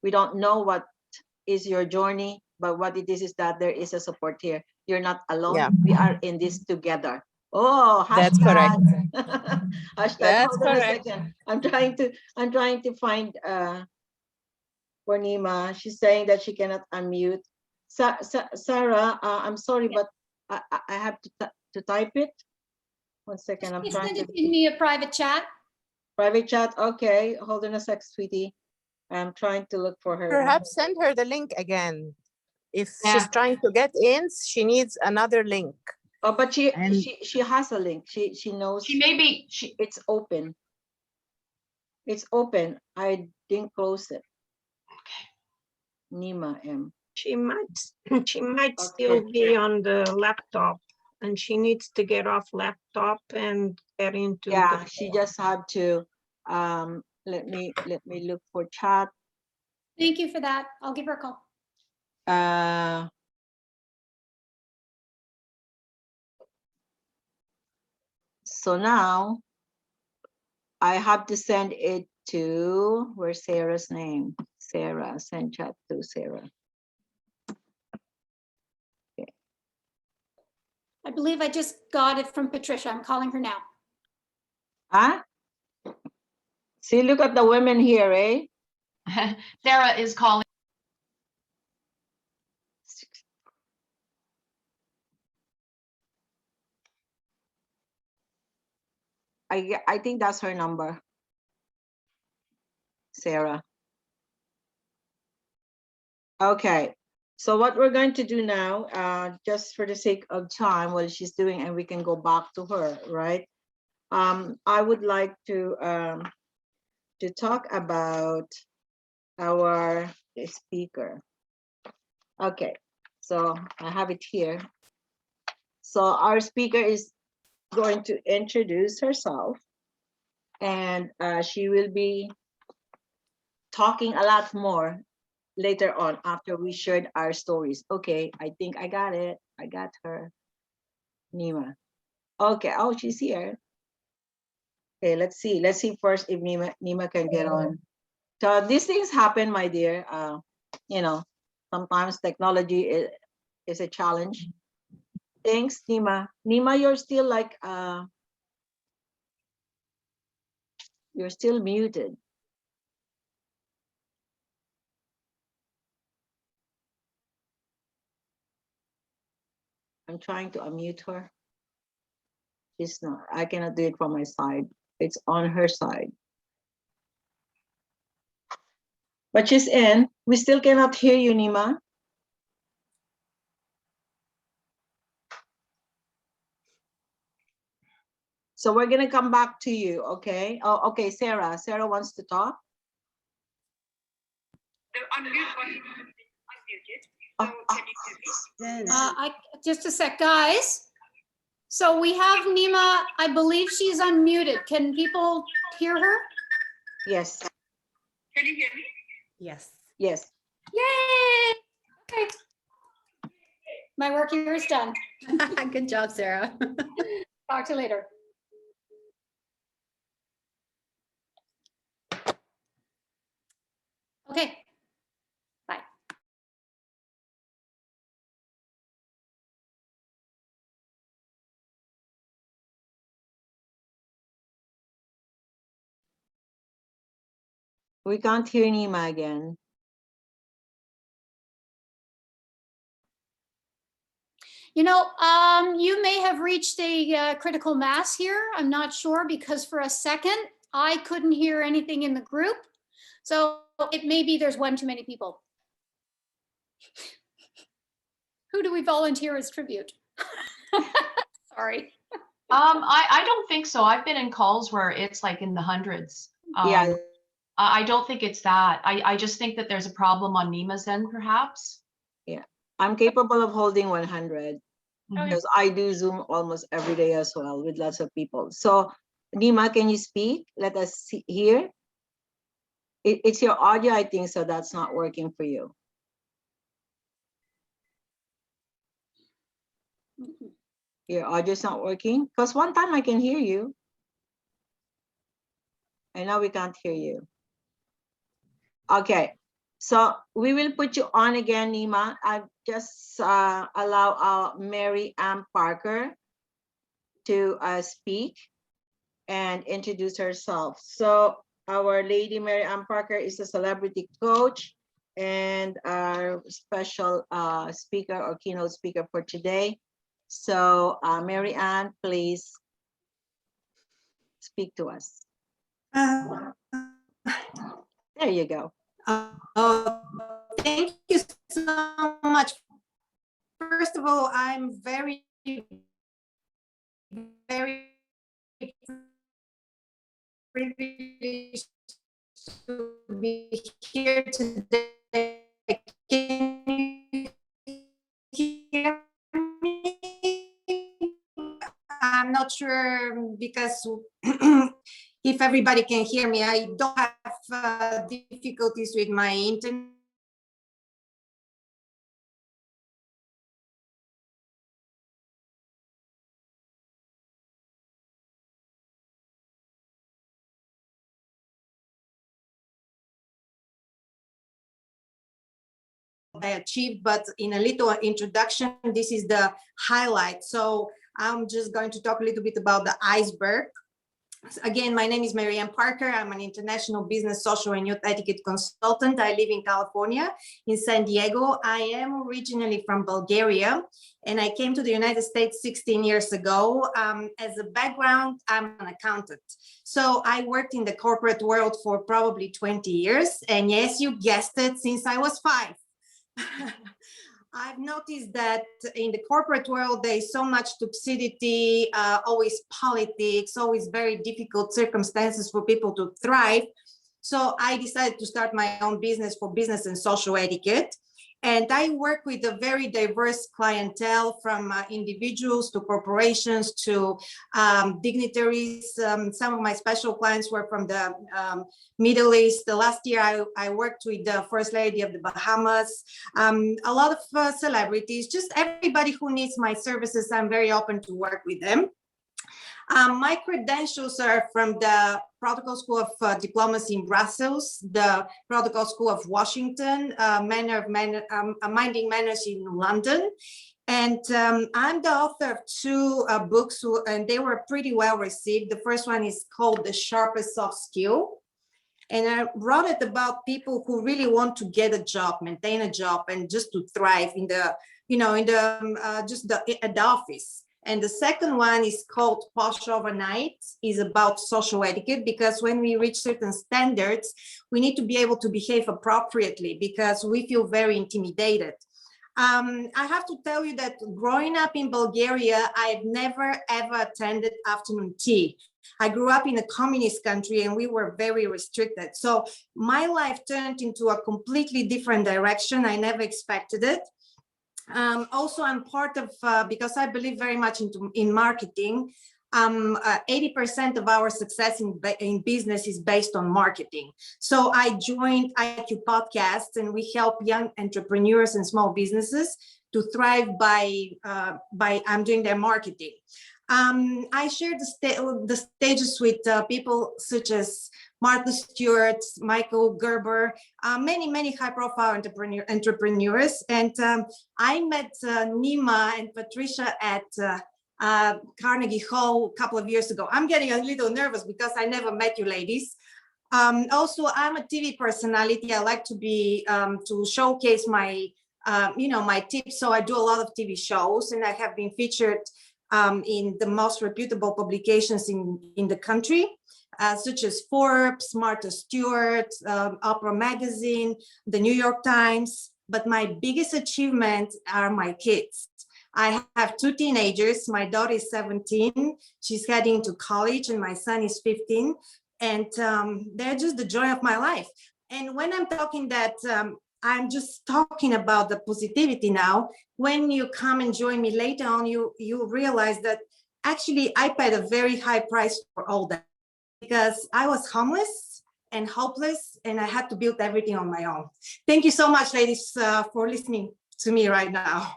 we don't know what is your journey, but what it is that there is a support here. You're not alone. Yeah. We are in this together. Oh, That's correct. hashtag. That's Hold on a correct. second. I'm trying to find for Nima. She's saying that she cannot unmute. Sarah, I'm sorry, but I have to type it. 1 second. I'm You trying send to it in me a private chat. private chat. Okay, hold on a sec, sweetie. I'm trying to look for her. Perhaps send her the link again. If Yeah. she's trying to get in, she needs another link. Oh, but And- she has a link. She knows She may be, she, it's open. It's open. I didn't close it. Nima M. She might still be on the laptop, and she needs to get off laptop and get into Yeah, the she just had to let me look for chat. Thank you for that. I'll give her a call. So now I have to send it to, where's Sarah's name? Sarah, send chat to Sarah. I believe I just got it from Patricia. I'm calling her now. Huh? See, look at the women here, eh? Sarah is calling. I think that's her number. Sarah. Okay, so what we're going to do now, just for the sake of time, while she's doing, and we can go back to her, right? I would like to talk about our speaker. Okay, so I have it here. So our speaker is going to introduce herself, and she will be talking a lot more later on after we shared our stories. Okay, I think I got it. I got her. Nima. Okay, oh, she's here. Okay, let's see. Let's see first if Nima can get on. So these things happen, my dear. You know, sometimes technology is a challenge. Thanks, Nima. Nima, you're still like, you're still muted. I'm trying to unmute her. She's not. I cannot do it from my side. It's on her side. But she's in. We still cannot hear you, Nima. So we're gonna come back to you, okay? Oh, okay, Sarah. Sarah wants to talk. Just a sec, guys. So we have Nima. I believe she's unmuted. Can people hear her? Yes. Can you hear me? Yes. Yes. Yay! Okay. My work here is done. Good job, Sarah. Talk to you later. Okay. Bye. We can't hear Nima again. You know, you may have reached a critical mass here. I'm not sure, because for a second I couldn't hear anything in the group. So it may be there's one too many people. Who do we volunteer as tribute? Sorry. I don't think so. I've been in calls where it's like in the hundreds. Yeah. I don't think it's that. I just think that there's a problem on Nima's end, perhaps. Yeah. I'm capable of holding 100 Okay. because I do Zoom almost every day as well with lots of people. So Nima, can you speak? Let us hear. It's your audio, I think, so that's not working for you. Your audio's not working? Because one time I can hear you. And now we can't hear you. Okay, so we will put you on again, Nima. I just allow Mary Ann Parker to speak and introduce herself. So our lady Mary Ann Parker is a celebrity coach and our special speaker or keynote speaker for today. So Mary Ann, please speak to us. There you go. Thank you so much. First of all, I'm very privileged to be here today. Can you hear me? I'm not sure because if everybody can hear me. I don't have difficulties with my internet. I achieved, but in a little introduction, this is the highlight. So I'm just going to talk a little bit about the iceberg. Again, my name is Mary Ann Parker. I'm an international business, social, and youth etiquette consultant. I live in California, in San Diego. I am originally from Bulgaria, and I came to the United States 16 years ago. As a background, I'm an accountant. So I worked in the corporate world for probably 20 years. And yes, you guessed it, since I was 5. I've noticed that in the corporate world, there's so much toxicity, always politics, always very difficult circumstances for people to thrive. So I decided to start my own business for business and social etiquette. And I work with a very diverse clientele, from individuals to corporations to dignitaries. Some of my special clients were from the Middle East. The last year, I worked with the First Lady of the Bahamas, a lot of celebrities, just everybody who needs my services. I'm very open to work with them. My credentials are from the Protocol School of Diplomacy in Brussels, the Protocol School of Washington, Minding Manners in London. And I'm the author of 2 books, and they were pretty well received. The first one is called The Sharpest Soft Skill. And I wrote it about people who really want to get a job, maintain a job, and just to thrive in the, at the office. And the second one is called Posh Overnight, is about social etiquette, because when we reach certain standards, we need to be able to behave appropriately because we feel very intimidated. I have to tell you that growing up in Bulgaria, I've never ever attended afternoon tea. I grew up in a communist country and we were very restricted. So my life turned into a completely different direction. I never expected it. Also, I'm part of, because I believe very much in marketing, 80% of our success in business is based on marketing. So I joined IQ Podcast, and we help young entrepreneurs and small businesses to thrive by I'm doing their marketing. I share the stages with people such as Martha Stewart, Michael Gerber, many high-profile entrepreneurs. And I met Nima and Patricia at Carnegie Hall a couple of years ago. I'm getting a little nervous because I never met you ladies. Also, I'm a TV personality. I like to be to showcase my my tips. So I do a lot of TV shows, and I have been featured in the most reputable publications in the country, such as Forbes, Martha Stewart, Oprah Magazine, the New York Times. But my biggest achievement are my kids. I have 2 teenagers. My daughter is 17. She's heading to college, and my son is 15. And they're just the joy of my life. And when I'm talking that, I'm just talking about the positivity now. When you come and join me later on, you realize that actually I paid a very high price for all that, because I was homeless and hopeless, and I had to build everything on my own. Thank you so much, ladies, for listening to me right now.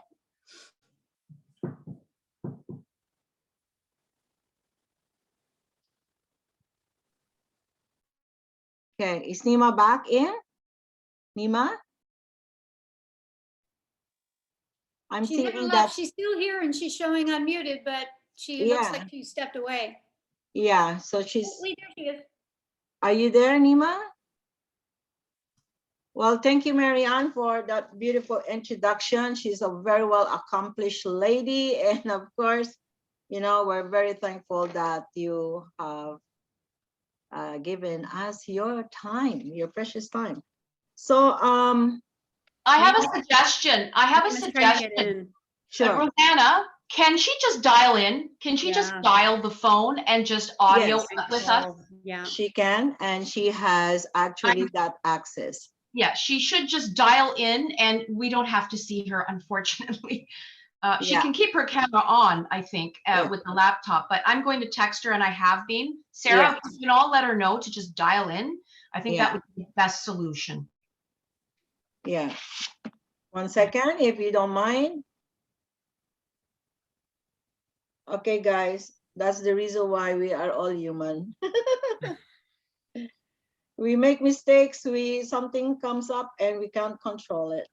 Okay, is Nima back in? Nima? I'm She never seeing left. that, She's still here and she's showing unmuted, but she looks like she stepped away. yeah, so Oh, she's, wait, there she is. are you there, Nima? Well, thank you, Marianne, for that beautiful introduction. She's a very well accomplished lady. And of course, you know, we're very thankful that you have given us your time, your precious time. So, I have a suggestion. I have a Nima's trying to get suggestion. in. sure. Rosanna, can she just dial in? Can she just Yeah. dial the phone and just audio Yes. with us? Oh, yeah. She can, and she has actually that access. Yeah, she should just dial in and we don't have to see her, unfortunately. She Yeah. can keep her camera on, I think, Yeah. with the laptop, but I'm going to text her and I have been. Sarah, Yeah. you can all let her know to just dial in. I think Yeah. that would be the best solution. Yeah. 1 second, if you don't mind. Okay, guys, that's the reason why we are all human. We make mistakes, something comes up and we can't control it.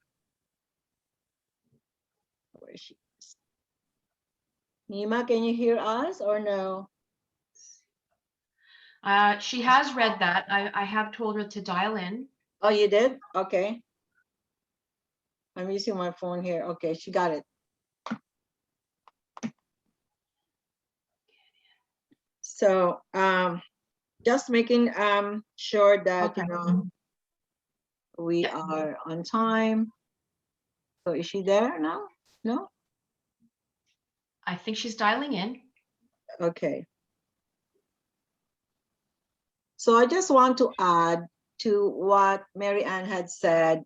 Where is she? Nima, can you hear us or no? She has read that. I have told her to dial in. Oh, you did? Okay. I'm using my phone here. Okay, she got it. So just making sure that Okay. you know we are on time. So is she there now? No? I think she's dialing in. Okay. So I just want to add to what Mary Ann had said.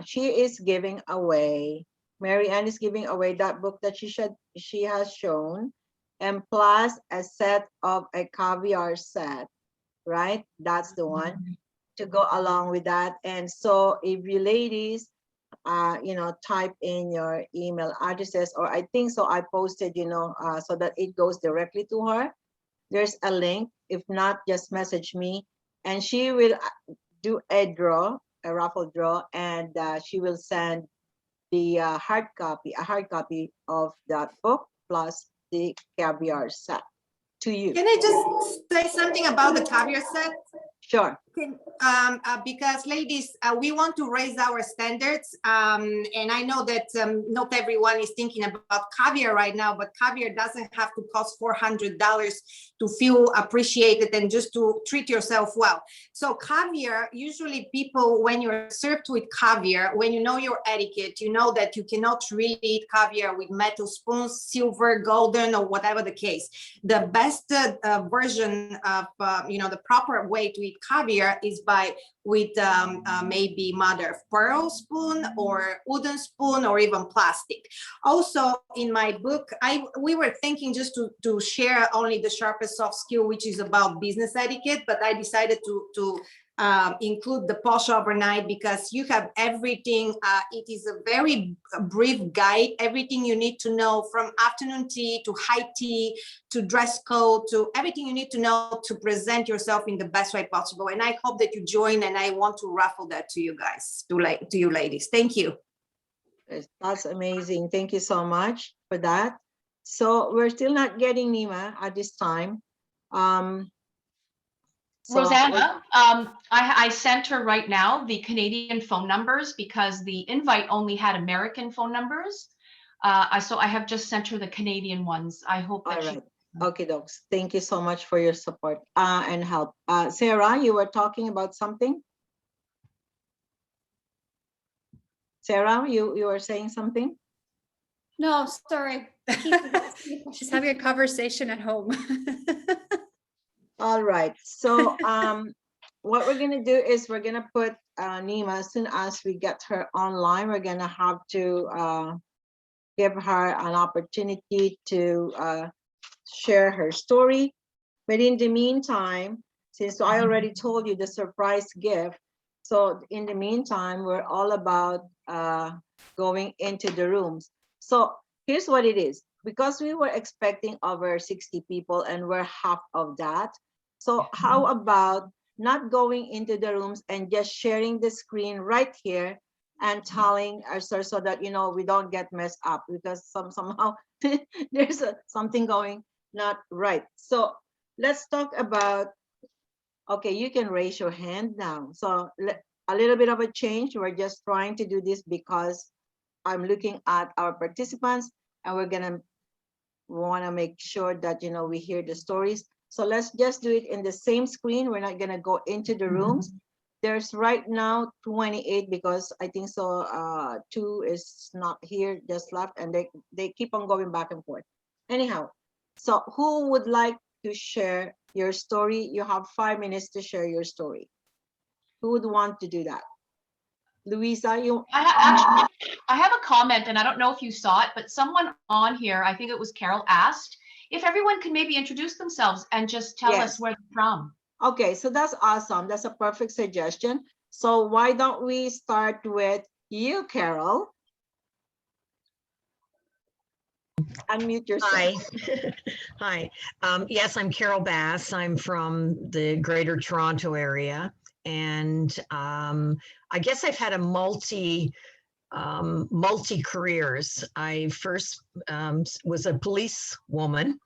She is giving away, Mary Ann is giving away that book that she has shown, and plus a set of a caviar set, right? That's the one to go along with that. And so if you ladies, you know, type in your email addresses, or I think so I posted, you know, so that it goes directly to her. There's a link. If not, just message me, and she will do a draw, a raffle draw, and she will send the a hard copy of that book plus the caviar set to you. Can I just say something about the caviar set? Sure. Because ladies, we want to raise our standards. And I know that not everyone is thinking about caviar right now, but caviar doesn't have to cost $400 to feel appreciated and just to treat yourself well. So caviar, usually people, when you're served with caviar, when you know your etiquette, you know that you cannot really eat caviar with metal spoons, silver, golden, or whatever the case. The best version of, you know, the proper way to eat caviar is with maybe mother of pearl spoon or wooden spoon or even plastic. Also in my book, we were thinking just to share only the sharpest soft skill, which is about business etiquette, but I decided to include the posh overnight because you have everything. It is a very brief guide, everything you need to know from afternoon tea to high tea to dress code to everything you need to know to present yourself in the best way possible. And I hope that you join, and I want to raffle that to you guys, to you ladies. Thank you. That's amazing. Thank you so much for that. So we're still not getting Nima at this time. So Rosanna, I sent her right now the Canadian phone numbers because the invite only had American phone numbers. So I have just sent her the Canadian ones. I hope that all she. right. Okay, dogs. Thank you so much for your support and help. Sarah, you were talking about something? Sarah, you were saying something? No, sorry. She's having a conversation at home. All right. So what we're gonna do is we're gonna put Nima, as soon as we get her online, we're gonna have to give her an opportunity to share her story. But in the meantime, since I already told you the surprise gift. So in the meantime, we're all about going into the rooms. So here's what it is. Because we were expecting over 60 people and we're half of that. So how about not going into the rooms and just sharing the screen right here and telling us so that, you know, we don't get messed up, because somehow there's something going not right. So let's talk about, okay, you can raise your hand now. So a little bit of a change. We're just trying to do this because I'm looking at our participants and we're gonna want to make sure that, you know, we hear the stories. So let's just do it in the same screen. We're not gonna go into the rooms. There's right now 28 because I think so 2 is not here, just left, and they keep on going back and forth. Anyhow, so who would like to share your story? You have 5 minutes to share your story. Who would want to do that? Louisa, you. Actually, I have a comment, and I don't know if you saw it, but someone on here, I think it was Carol, asked if everyone can maybe introduce themselves and just tell us where they're from. Okay, so that's awesome. That's a perfect suggestion. So why don't we start with you, Carol? Unmute yourself. Hi. Hi. Yes, I'm Carol Bass. I'm from the Greater Toronto area. And I guess I've had a multi careers. I first was a police woman.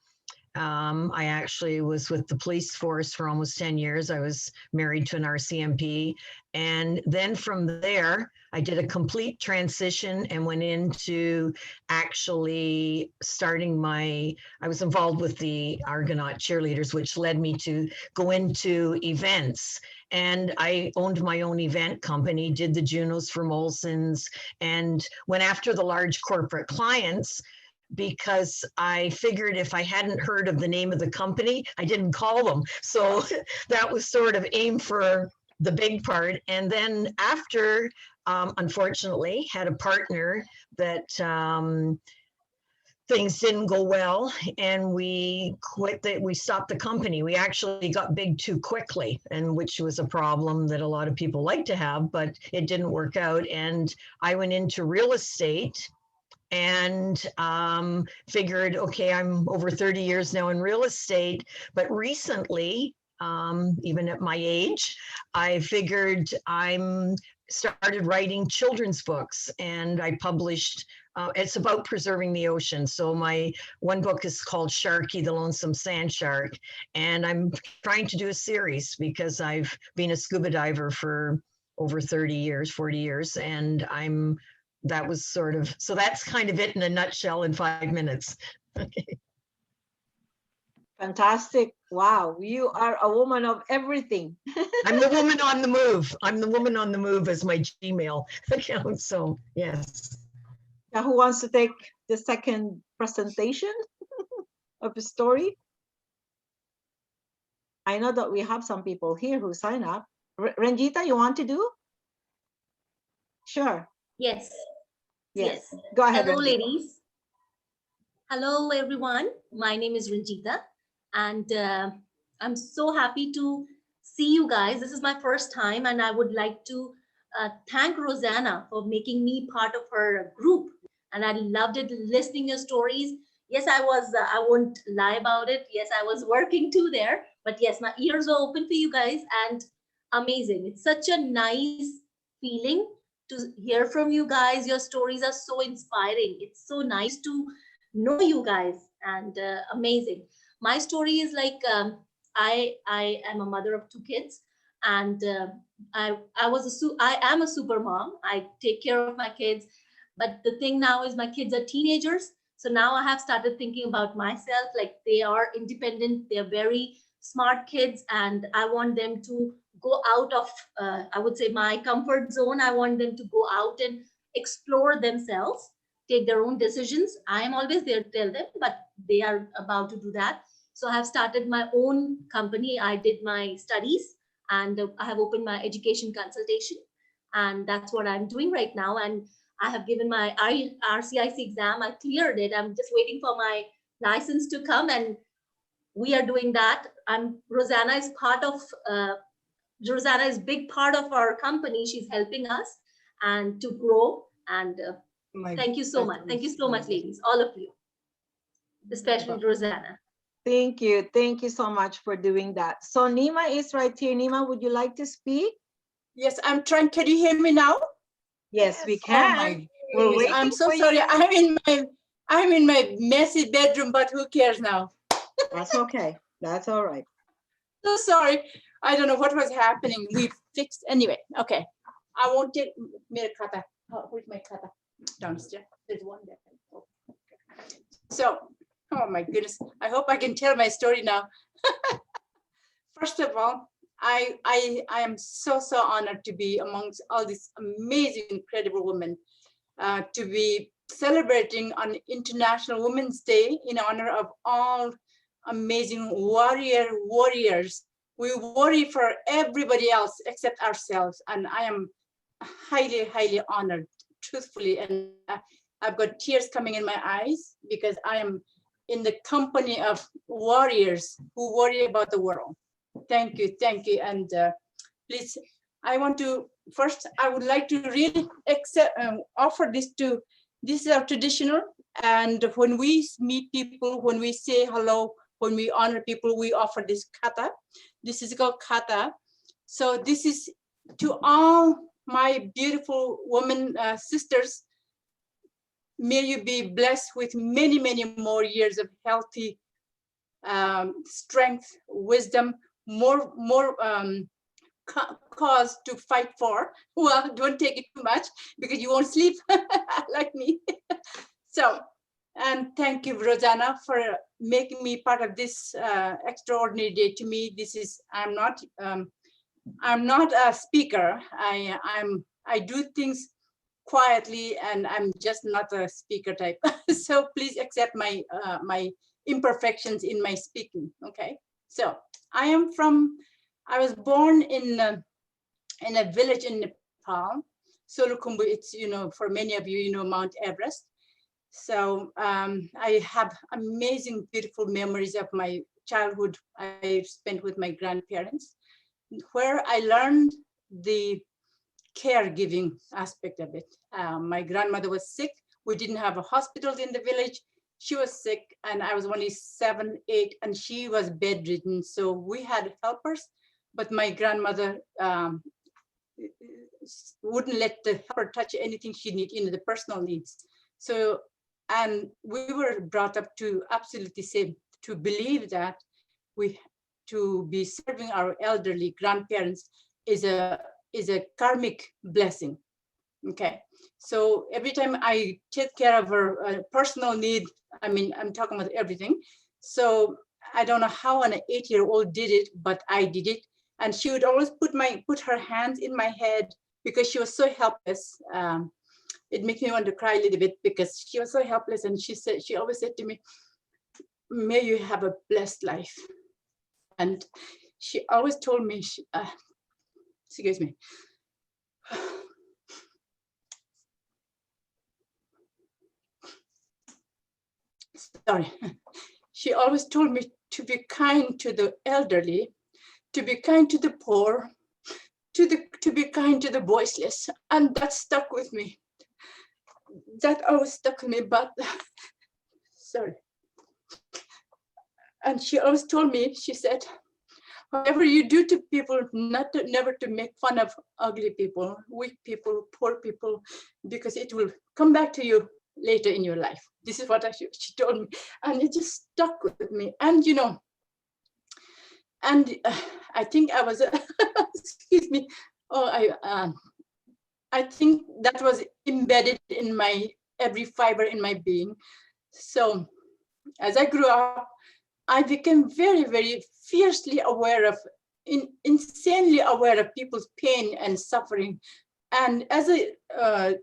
I actually was with the police force for almost 10 years. I was married to an RCMP. And then from there, I did a complete transition and went into actually starting I was involved with the Argonaut cheerleaders, which led me to go into events. And I owned my own event company, did the Junos for Molson's, and went after the large corporate clients, because I figured if I hadn't heard of the name of the company, I didn't call them. So that was sort of aim for the big part. And then after, unfortunately, had a partner that things didn't go well, and we quit. We stopped the company. We actually got big too quickly, and which was a problem that a lot of people like to have, but it didn't work out. And I went into real estate and figured, okay, I'm over 30 years now in real estate, but recently, even at my age, I figured started writing children's books, and I published, it's about preserving the ocean. So my one book is called Sharky, the Lonesome Sand Shark. And I'm trying to do a series because I've been a scuba diver for over 30 years, 40 years. And that was sort of, so that's kind of it in a nutshell in 5 minutes. Okay. Fantastic. Wow, you are a woman of everything. I'm the woman on the move. I'm the woman on the move as my Gmail account. So yes. Now, who wants to take the second presentation of the story? I know that we have some people here who sign up. Ranjita, you want to do? Sure. Yes. Yes. Go ahead. Hello, Ranjita. ladies. Hello, everyone. My name is Ranjita, and I'm so happy to see you guys. This is my first time, and I would like to thank Rosanna for making me part of her group. And I loved it, listening your stories. Yes, I won't lie about it. Yes, I was working too there, but yes, my ears are open for you guys, and amazing. It's such a nice feeling to hear from you guys. Your stories are so inspiring. It's so nice to know you guys, and amazing. My story is like, I am a mother of 2 kids, and I am a super mom. I take care of my kids, but the thing now is my kids are teenagers. So now I have started thinking about myself, like they are independent, they're very smart kids, and I want them to go out of, I would say, my comfort zone. I want them to go out and explore themselves, take their own decisions. I am always there to tell them, but they are about to do that. So I have started my own company. I did my studies, and I have opened my education consultation, and that's what I'm doing right now. And I have given my RCIC exam. I cleared it. I'm just waiting for my license to come. And we are doing that. Rosanna is part of, Rosanna is big part of our company. She's helping us and to grow. And thank you so much. Thank you so much, ladies, all of you, especially Rosanna. Thank you. Thank you so much for doing that. So Nima is right here. Nima, would you like to speak? Yes, I'm trying. Can you hear me now? Yes, we Oh can. my We're goodness, waiting I'm so for sorry. you. I'm in my messy bedroom, but who cares now? That's okay. That's all right. So sorry. I don't know what was happening. We fixed anyway. Okay. I won't take my kata. Oh, where's my kata? Downstairs. There's one there. Oh, okay. So, oh my goodness. I hope I can tell my story now. First of all, I am so honored to be amongst all these amazing, incredible women, to be celebrating on International Women's Day in honor of all amazing warriors. We worry for everybody else except ourselves, and I am highly honored, truthfully, and I've got tears coming in my eyes because I am in the company of warriors who worry about the world. Thank you, and please, I want to first, I would like to really offer this to, this is our traditional, and when we meet people, when we say hello, when we honor people, we offer this kata. This is called kata. So this is to all my beautiful women sisters. May you be blessed with many more years of healthy strength, wisdom, more cause to fight for. Well, don't take it too much because you won't sleep like me. So, and thank you, Rosanna, for making me part of this extraordinary day. To me, this is, I'm not a speaker. I do things quietly, and I'm just not a speaker type. So please accept my my imperfections in my speaking. Okay. So I was born in a village in Nepal, Solukhumbu. It's, you know, for many of you, you know, Mount Everest. So I have amazing, beautiful memories of my childhood I spent with my grandparents, where I learned the caregiving aspect of it. My grandmother was sick. We didn't have a hospital in the village. She was sick, and I was only 7, 8, and she was bedridden. So we had helpers, but my grandmother wouldn't let the helper touch anything she needed, you know, the personal needs. So, and we were brought up to absolutely say, to believe that to be serving our elderly grandparents is a karmic blessing. Okay, so every time I take care of her personal need, I mean, I'm talking about everything. So I don't know how an 8-year-old did it, but I did it. And she would always put her hands in my head because she was so helpless. It makes me want to cry a little bit because she was so helpless. And she always said to me, "May you have a blessed life." And she always told me, excuse me. Sorry. She always told me to be kind to the elderly, to be kind to the poor, to be kind to the voiceless. And that stuck with me. That always stuck with me, but sorry. And she always told me, she said, whatever you do to people, never to make fun of ugly people, weak people, poor people, because it will come back to you later in your life. This is what she told me, and it just stuck with me. And you know, and I think I was, excuse me, I think that was embedded in my every fiber in my being. So as I grew up, I became very fiercely aware of, insanely aware of people's pain and suffering. And as a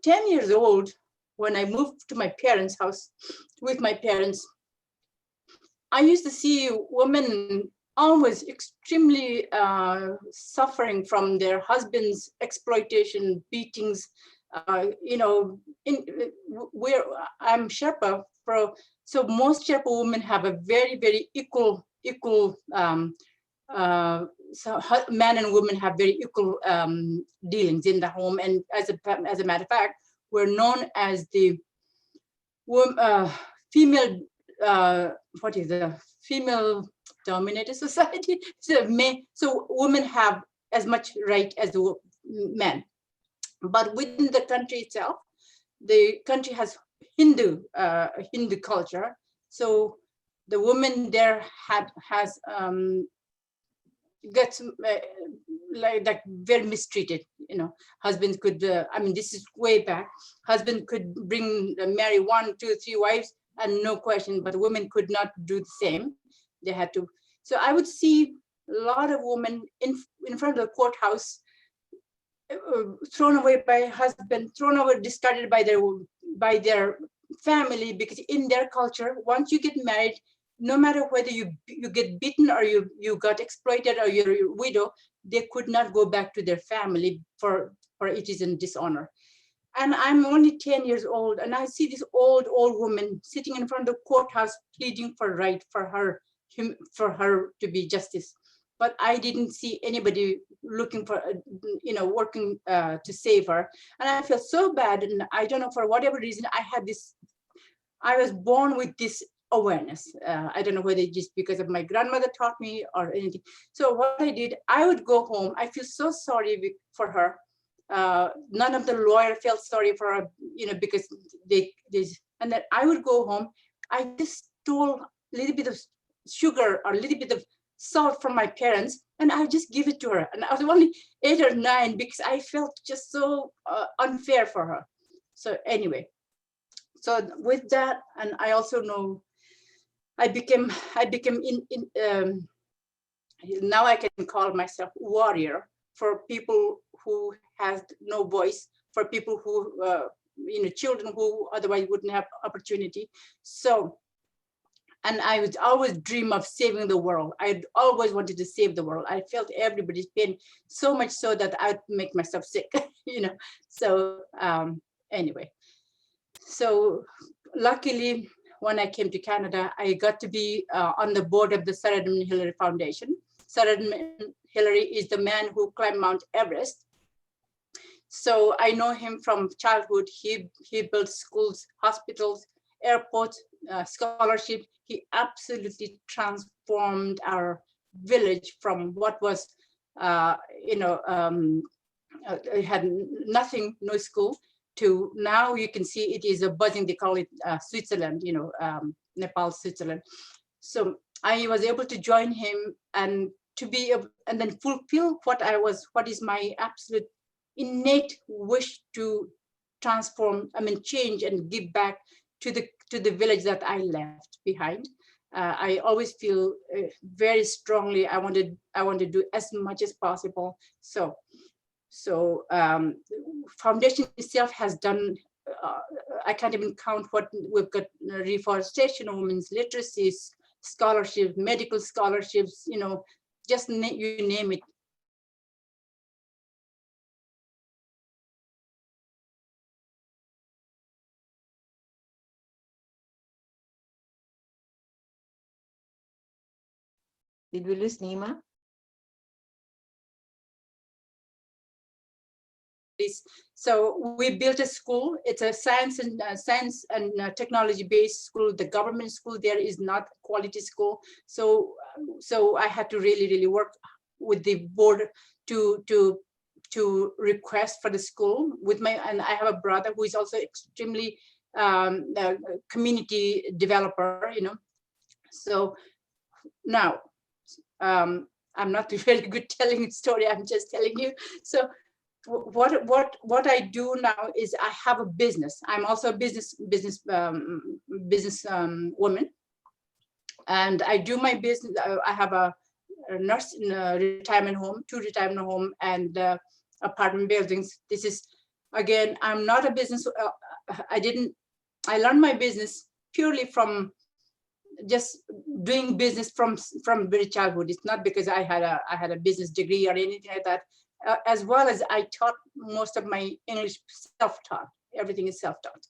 10 years old, when I moved to my parents' house with my parents, I used to see women always extremely suffering from their husbands' exploitation, beatings. You know, I'm Sherpa, so most Sherpa women have a very equal equal, so men and women have very equal dealings in the home. And as a matter of fact, we're known as the female, what is the female dominated society? So women have as much right as the men. But within the country itself, the country has Hindu culture. So the woman there gets like very mistreated. You know, husband could, I mean, this is way back. Husband could marry 1, 2, 3 wives and no question, but women could not do the same. They had to. So I would see a lot of women in front of the courthouse, thrown away by husband, thrown away, discarded by their family, because in their culture, once you get married, no matter whether you get beaten or you got exploited or you're a widow, they could not go back to their family for it is in dishonor. And I'm only 10 years old, and I see this old woman sitting in front of the courthouse pleading for right for her to be justice. But I didn't see anybody looking for, working to save her. And I feel so bad. And I don't know, for whatever reason, I was born with this awareness. I don't know whether it's just because of my grandmother taught me or anything. So what I did, I would go home. I feel so sorry for her. None of the lawyer felt sorry for her, because and then I would go home. I just stole a little bit of sugar or a little bit of salt from my parents, and I just give it to her. And I was only 8 or 9 because I felt just so unfair for her. So anyway, so with that, and I also know I became now I can call myself warrior for people who has no voice, for people who children who otherwise wouldn't have opportunity. So, and I would always dream of saving the world. I always wanted to save the world. I felt everybody's pain so much so that I'd make myself sick, So anyway, so luckily when I came to Canada, I got to be on the board of the Sir Edmund Hillary Foundation. Sir Edmund Hillary is the man who climbed Mount Everest. So I know him from childhood. He built schools, hospitals, airports, scholarship. He absolutely transformed our village from what was, it had nothing, no school, to now you can see it is a buzzing, they call it Switzerland, Nepal, Switzerland. So I was able to join him and to be able, and then fulfill what is my absolute innate wish to transform, change and give back to the village that I left behind. I always feel very strongly I want to do as much as possible. So foundation itself has done, I can't even count what we've got: reforestation, women's literacy, scholarships, medical scholarships, just you name it. Did we lose Nima? So we built a school. It's a science and technology-based school. The government school there is not quality school. So I had to really work with the board to request for the school and I have a brother who is also extremely a community developer, So now I'm not very good telling a story. I'm just telling you. So what I do now is I have a business. I'm also a business woman, and I do my business. I have a nurse in a retirement home, 2 retirement home, and apartment buildings. This is, again, I'm not a business. I learned my business purely from just doing business from very childhood. It's not because I had a business degree or anything like that. As well as I taught most of my English self-taught. Everything is self-taught.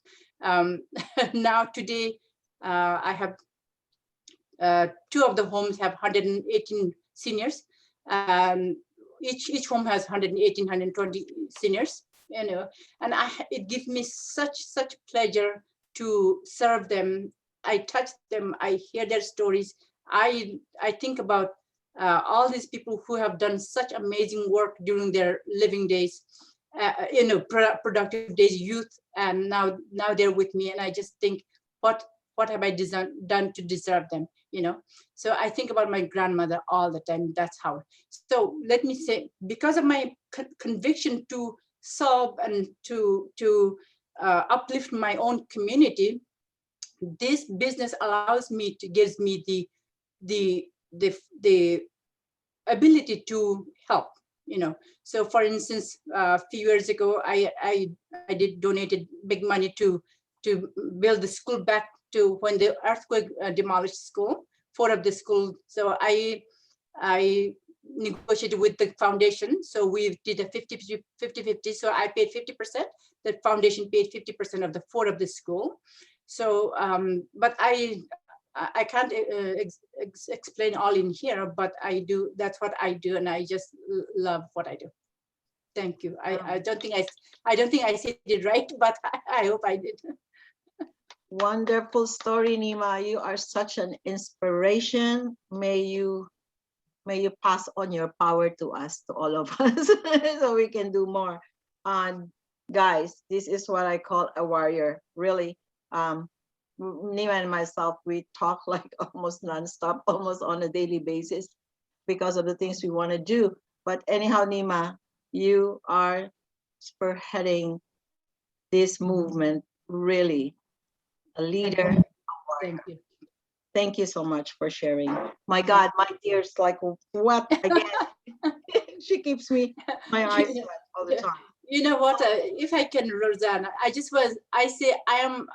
Now today, I have Two of the homes have 118 seniors. Each home has 118, 120 seniors, you know, and it gives me such pleasure to serve them. I touch them, I hear their stories. I think about all these people who have done such amazing work during their living days, you know, productive days, youth, and now they're with me, and I just think, what have I done to deserve them, you know? So I think about my grandmother all the time. That's how. So let me say, because of my conviction to solve and to uplift my own community, this business allows me to, gives me the ability to help, you know. So for instance, a few years ago, I did donated big money to build the school back to when the earthquake demolished school, 4 of the schools. So I negotiated with the foundation. So we did a 50-50. So I paid 50%. The foundation paid 50% of the 4 of the school. So, but I can't explain all in here, but I do. That's what I do, and I just love what I do. Thank you. I don't think I said it right, but I hope I did. Wonderful story, Nima. You are such an inspiration. May you pass on your power to us, to all of us, so we can do more. Guys, this is what I call a warrior. Really, Nima and myself, we talk like almost nonstop, almost on a daily basis, because of the things we want to do. But anyhow, Nima, you are spearheading this movement, really. A leader. Thank you. Thank you so much for sharing. My God, my tears, like, what again? She keeps me, my eyes wet all the time. You know what, if I can, Rosanna, I say I am,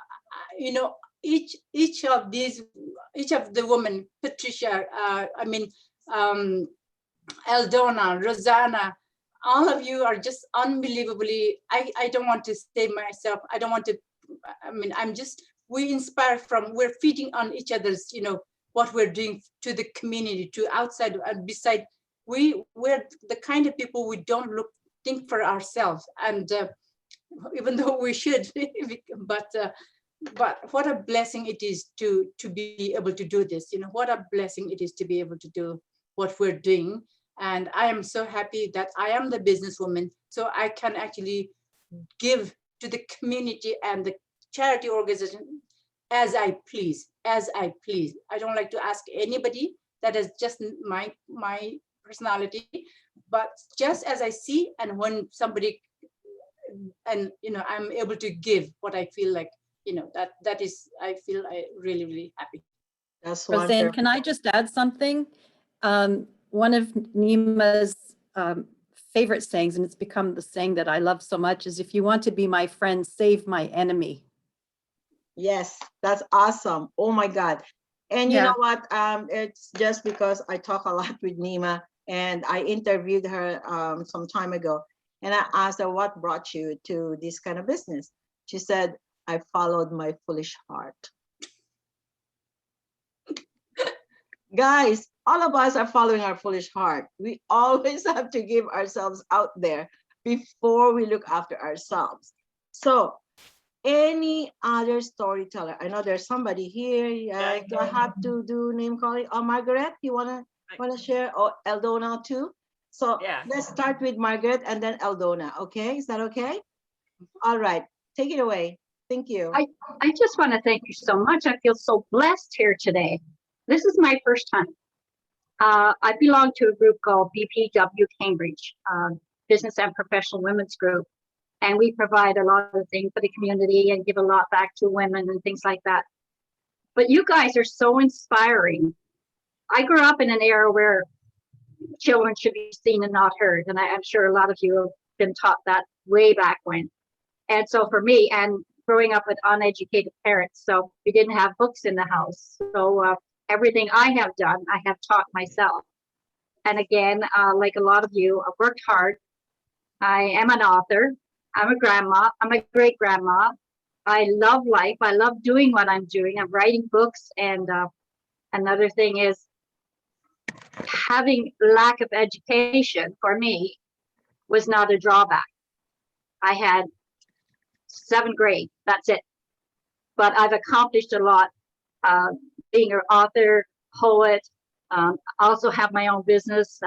you know, each of the women, Patricia, Eldona, Rosanna, all of you are just unbelievably, I don't want to say myself, I don't want to, we inspire from, we're feeding on each other's, you know, what we're doing to the community, to outside and beside. We're the kind of people, we don't think for ourselves, and even though we should, but what a blessing it is to be able to do this. You know, what a blessing it is to be able to do what we're doing. And I am so happy that I am the businesswoman, so I can actually give to the community and the charity organization as I please, I don't like to ask anybody. That is just my personality, but just as I see, and when somebody, and you know, I'm able to give what I feel like, you know, that is, I feel really, really happy. That's Roseanne, wonderful. can I just add something? One of Nima's favorite sayings, and it's become the saying that I love so much, is if you want to be my friend, save my enemy. Yes, that's awesome. Oh my God. And you know what? It's just because I talk a lot with Nima, and I interviewed her some time ago, and I asked her, what brought you to this kind of business? She said, I followed my foolish heart. Guys, all of us are following our foolish heart. We always have to give ourselves out there before we look after ourselves. So any other storyteller? I know there's somebody here. Do I have to do name calling? Oh, Margaret, you wanna share? Or Eldona too? So let's start with Margaret and then Eldona. Okay, is that okay? All right, take it away. Thank you. I just want to thank you so much. I feel so blessed here today. This is my first time. I belong to a group called BPW Cambridge, Business and Professional Women's Group. And we provide a lot of things for the community and give a lot back to women and things like that. But you guys are so inspiring. I grew up in an era where children should be seen and not heard. And I'm sure a lot of you have been taught that way back when. And so for me, and growing up with uneducated parents, so we didn't have books in the house. So everything I have done, I have taught myself. And again, like a lot of you, I've worked hard. I am an author. I'm a grandma. I'm a great grandma. I love life. I love doing what I'm doing. I'm writing books, and Another thing is having lack of education for me was not a drawback. I had 7th grade, that's it. But I've accomplished a lot, being an author, poet. I also have my own business.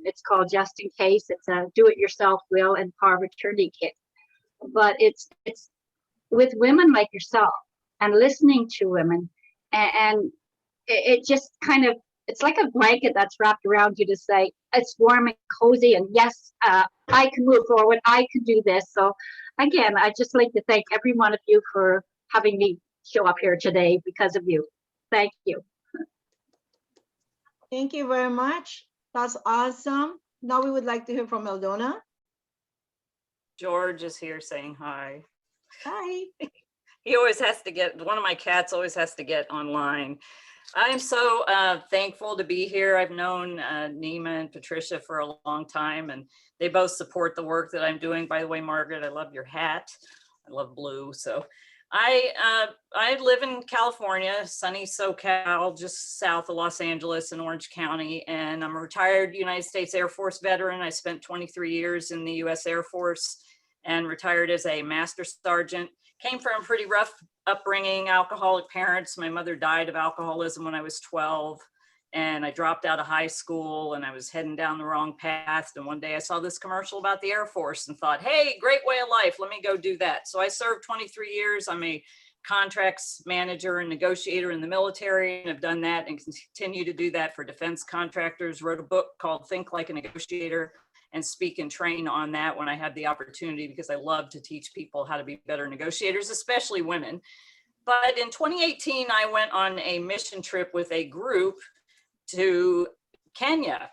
It's called Just In Case. It's a do-it-yourself will and power of attorney kit. But it's with women like yourself and listening to women, and it just kind of, it's like a blanket that's wrapped around you to say it's warm and cozy, and yes, I can move forward, I can do this. So again, I just like to thank every one of you for having me show up here today because of you. Thank you. Thank you very much. That's awesome. Now we would like to hear from Eldona. George is here saying hi. Hi. He always has to get, one of my cats always has to get online. I'm so thankful to be here. I've known Nima and Patricia for a long time, and they both support the work that I'm doing. By the way, Margaret, I love your hat. I love blue. So I live in California, sunny SoCal, just south of Los Angeles in Orange County, and I'm a retired United States Air Force veteran. I spent 23 years in the U.S. Air Force and retired as a master sergeant. Came from a pretty rough upbringing, alcoholic parents. My mother died of alcoholism when I was 12, and I dropped out of high school, and I was heading down the wrong path. And one day I saw this commercial about the Air Force and thought, hey, great way of life, let me go do that. So I served 23 years. I'm a contracts manager and negotiator in the military, and have done that and continue to do that for defense contractors. Wrote a book called Think Like a Negotiator, and speak and train on that when I had the opportunity, because I love to teach people how to be better negotiators, especially women. But in 2018, I went on a mission trip with a group to Kenya,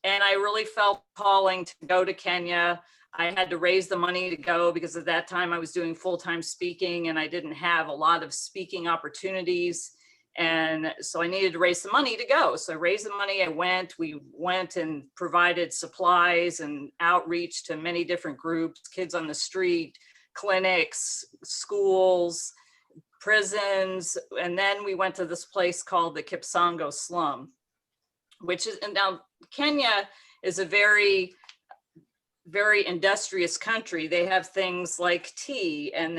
and I really felt calling to go to Kenya. I had to raise the money to go because at that time I was doing full-time speaking, and I didn't have a lot of speaking opportunities. And so I needed to raise some money to go. So I raised the money, we went and provided supplies and outreach to many different groups, kids on the street, clinics, schools, prisons. And then we went to this place called the Kipsongo slum, which is, and now Kenya is a very industrious country. They have things like tea, and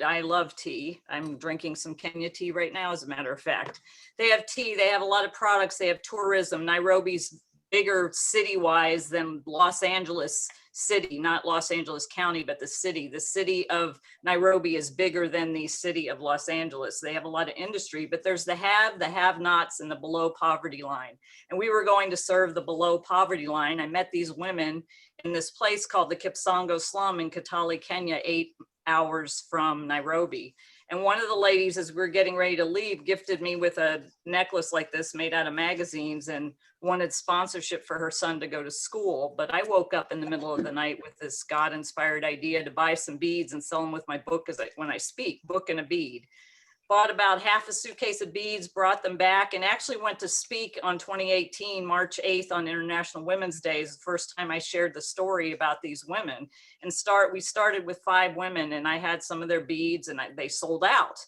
I love tea. I'm drinking some Kenya tea right now, as a matter of fact. They have tea, they have a lot of products, they have tourism. Nairobi's bigger city-wise than Los Angeles city, not Los Angeles County, but the city. The city of Nairobi is bigger than the city of Los Angeles. They have a lot of industry, but there's the have-nots, and the below poverty line. And we were going to serve the below poverty line. I met these women in this place called the Kipsongo slum in Kitale, Kenya, 8 hours from Nairobi. And one of the ladies, as we were getting ready to leave, gifted me with a necklace like this made out of magazines, and wanted sponsorship for her son to go to school. But I woke up in the middle of the night with this God-inspired idea to buy some beads and sell them with my book when I speak, book and a bead. Bought about half a suitcase of beads, brought them back, and actually went to speak on 2018, March 8th on International Women's Day. Is the first time I shared the story about these women. And we started with 5 women, and I had some of their beads, and they sold out.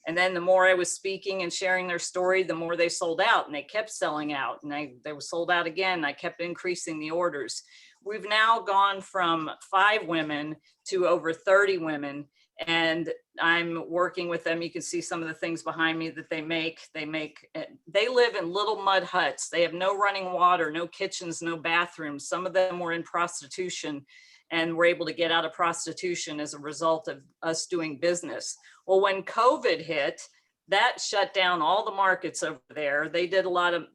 And then the more I was speaking and sharing their story, the more they sold out, and they kept selling out, and they were sold out again. I kept increasing the orders. We've now gone from 5 women to over 30 women, and I'm working with them. You can see some of the things behind me that they make. They live in little mud huts. They have no running water, no kitchens, no bathrooms. Some of them were in prostitution and were able to get out of prostitution as a result of us doing business. Well, when COVID hit, that shut down all the markets over there. They did a lot of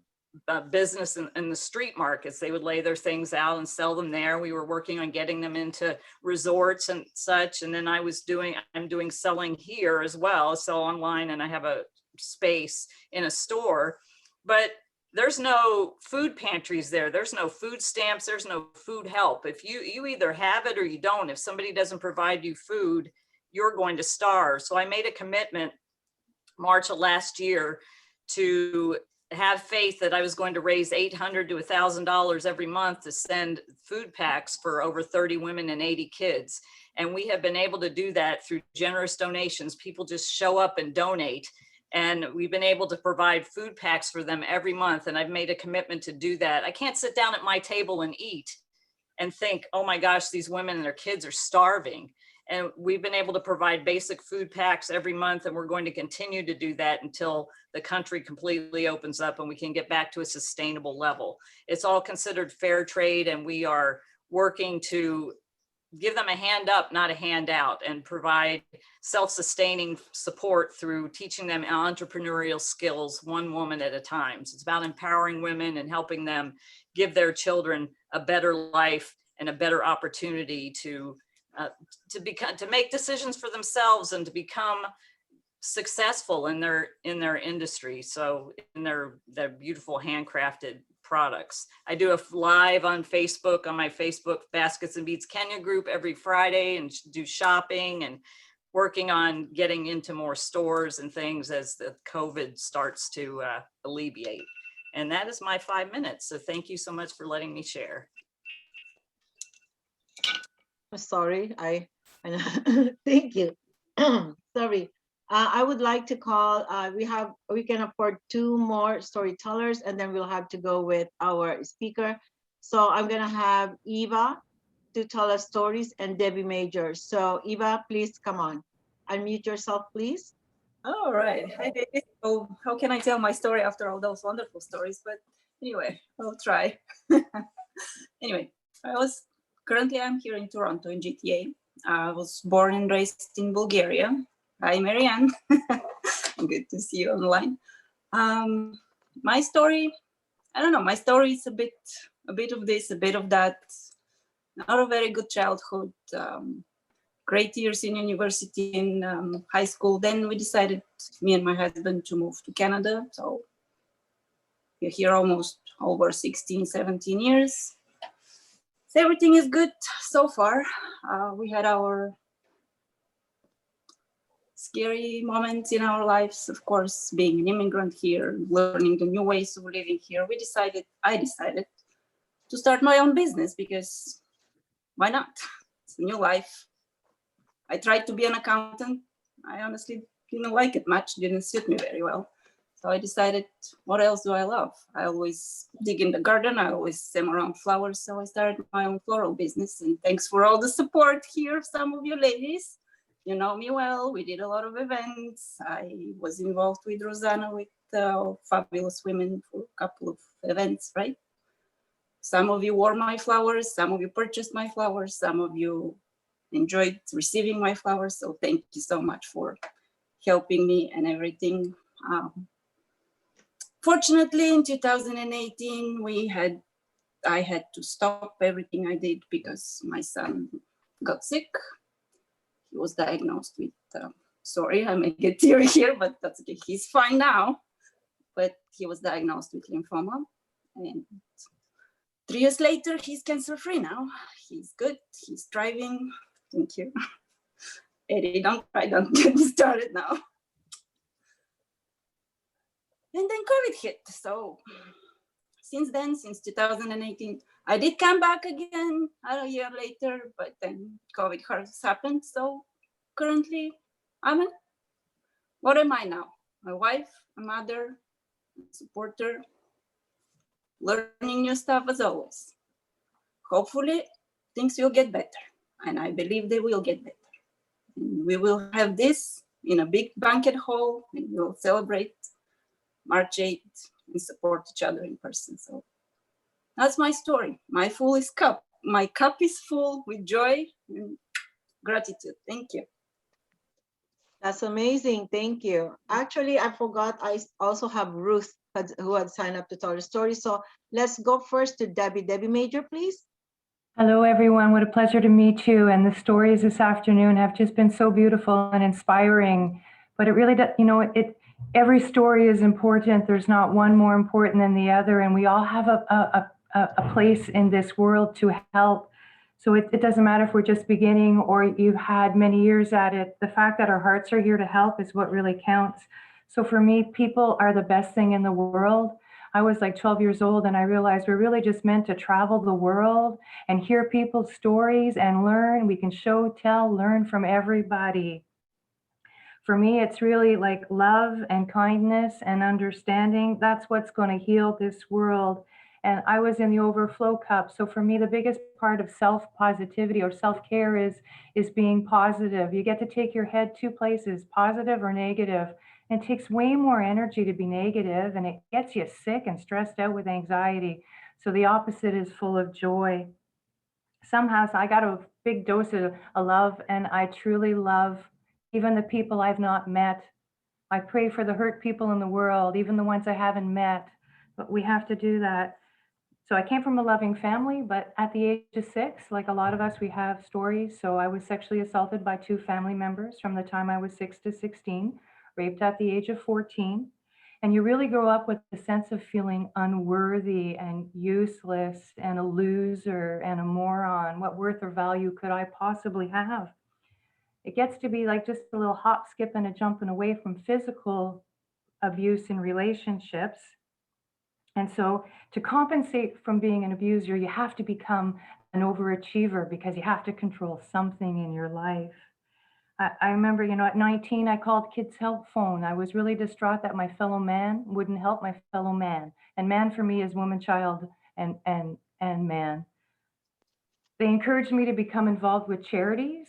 business in the street markets. They would lay their things out and sell them there. We were working on getting them into resorts and such. And then I'm doing selling here as well. I sell online, and I have a space in a store, but there's no food pantries there. There's no food stamps. There's no food help. If you either have it or you don't. If somebody doesn't provide you food, you're going to starve. So I made a commitment March of last year to have faith that I was going to raise $800 to $1,000 every month to send food packs for over 30 women and 80 kids. And we have been able to do that through generous donations. People just show up and donate. And we've been able to provide food packs for them every month. And I've made a commitment to do that. I can't sit down at my table and eat and think, oh my gosh, these women and their kids are starving. And we've been able to provide basic food packs every month. And we're going to continue to do that until the country completely opens up and we can get back to a sustainable level. It's all considered fair trade, and we are working to give them a hand up, not a handout, and provide self-sustaining support through teaching them entrepreneurial skills, one woman at a time. So it's about empowering women and helping them give their children a better life and a better opportunity to make decisions for themselves and to become successful in their industry. So in their beautiful handcrafted products. I do a live on Facebook, on my Facebook Baskets and Beats Kenya group every Friday, and do shopping and working on getting into more stores and things as the COVID starts to alleviate. And that is my 5 minutes. So thank you so much for letting me share. Sorry, thank you. Sorry. I would like to call, we can afford 2 more storytellers, and then we'll have to go with our speaker. So I'm gonna have Eva to tell us stories and Debbie Major. So Eva, please come on. Unmute yourself, please. All right. Hi, David. Oh, how can I tell my story after all those wonderful stories? But anyway, I'll try. Anyway, currently I'm here in Toronto in GTA. I was born and raised in Bulgaria. Hi, Marianne. Good to see you online. My story, I don't know, my story is a bit of this, a bit of that. Not a very good childhood, great years in university, in high school. Then we decided, me and my husband, to move to Canada. So we're here almost over 16, 17 years. So everything is good so far. We had our scary moments in our lives, of course, being an immigrant here, learning the new ways of living here. I decided to start my own business, because why not? It's a new life. I tried to be an accountant. I honestly didn't like it much, didn't suit me very well. So I decided, what else do I love? I always dig in the garden. I always am around flowers. So I started my own floral business. And thanks for all the support here, some of you ladies. You know me well. We did a lot of events. I was involved with Rosanna, with Fabulous Women, for a couple of events, right? Some of you wore my flowers. Some of you purchased my flowers. Some of you enjoyed receiving my flowers. So thank you so much for helping me and everything. Fortunately, in 2018, I had to stop everything I did because my son got sick. He was diagnosed with, sorry, I may get teary here, but that's okay. He's fine now, but he was diagnosed with lymphoma. And 3 years later, he's cancer-free now. He's good, he's thriving. Thank you. Eddie, don't get me started now. And then COVID hit. So since then, since 2018, I did come back again a year later, but then COVID has happened. So currently, what am I now? A wife, a mother, a supporter, learning new stuff as always. Hopefully, things will get better. And I believe they will get better. And we will have this in a big banquet hall, and we'll celebrate March 8th and support each other in person. So that's my story. My cup is full with joy and gratitude. Thank you. That's amazing. Thank you. Actually, I forgot I also have Ruth who had signed up to tell her story. So let's go first to Debbie. Debbie Major, please. Hello, everyone. What a pleasure to meet you. And the stories this afternoon have just been so beautiful and inspiring. But it really does, every story is important. There's not one more important than the other. And we all have a place in this world to help. So it doesn't matter if we're just beginning or you've had many years at it. The fact that our hearts are here to help is what really counts. So for me, people are the best thing in the world. I was like 12 years old and I realized we're really just meant to travel the world and hear people's stories and learn. We can show, tell, learn from everybody. For me, it's really like love and kindness and understanding. That's what's going to heal this world. And I was in the overflow cup. So for me, the biggest part of self-positivity or self-care is being positive. You get to take your head two places, positive or negative. And it takes way more energy to be negative, and it gets you sick and stressed out with anxiety. So the opposite is full of joy. Somehow, so I got a big dose of love, and I truly love even the people I've not met. I pray for the hurt people in the world, even the ones I haven't met, but we have to do that. So I came from a loving family, but at the age of 6, like a lot of us, we have stories. So I was sexually assaulted by 2 family members from the time I was 6 to 16, raped at the age of 14. And you really grow up with a sense of feeling unworthy and useless and a loser and a moron. What worth or value could I possibly have? It gets to be like just a little hop, skip, and a jumping away from physical abuse in relationships. And so to compensate from being an abuser, you have to become an overachiever because you have to control something in your life. I remember, at 19, I called Kids Help Phone. I was really distraught that my fellow man wouldn't help my fellow man. And man for me is woman, child, and man. They encouraged me to become involved with charities.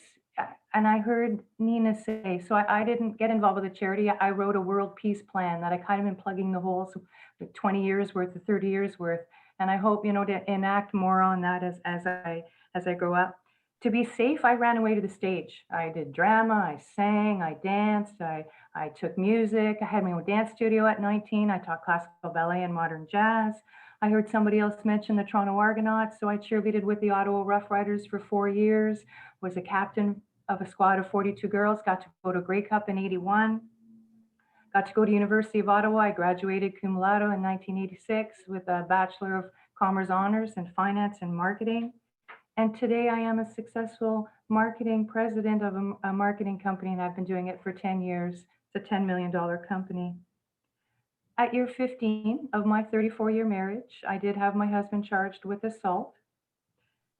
And I heard Nina say, so I didn't get involved with a charity. I wrote a world peace plan that I kind of been plugging the holes with 20 years worth or 30 years worth. And I hope, to enact more on that as I grow up. To be safe, I ran away to the stage. I did drama, I sang, I danced, I took music. I had my own dance studio at 19. I taught classical ballet and modern jazz. I heard somebody else mention the Toronto Argonauts, so I cheerleaded with the Ottawa Rough Riders for 4 years, was a captain of a squad of 42 girls, got to go to Grey Cup in 81, got to go to University of Ottawa. I graduated cum laude in 1986 with a Bachelor of Commerce Honors in Finance and Marketing. And today I am a successful marketing president of a marketing company, and I've been doing it for 10 years. It's a $10 million company. At year 15 of my 34-year marriage, I did have my husband charged with assault.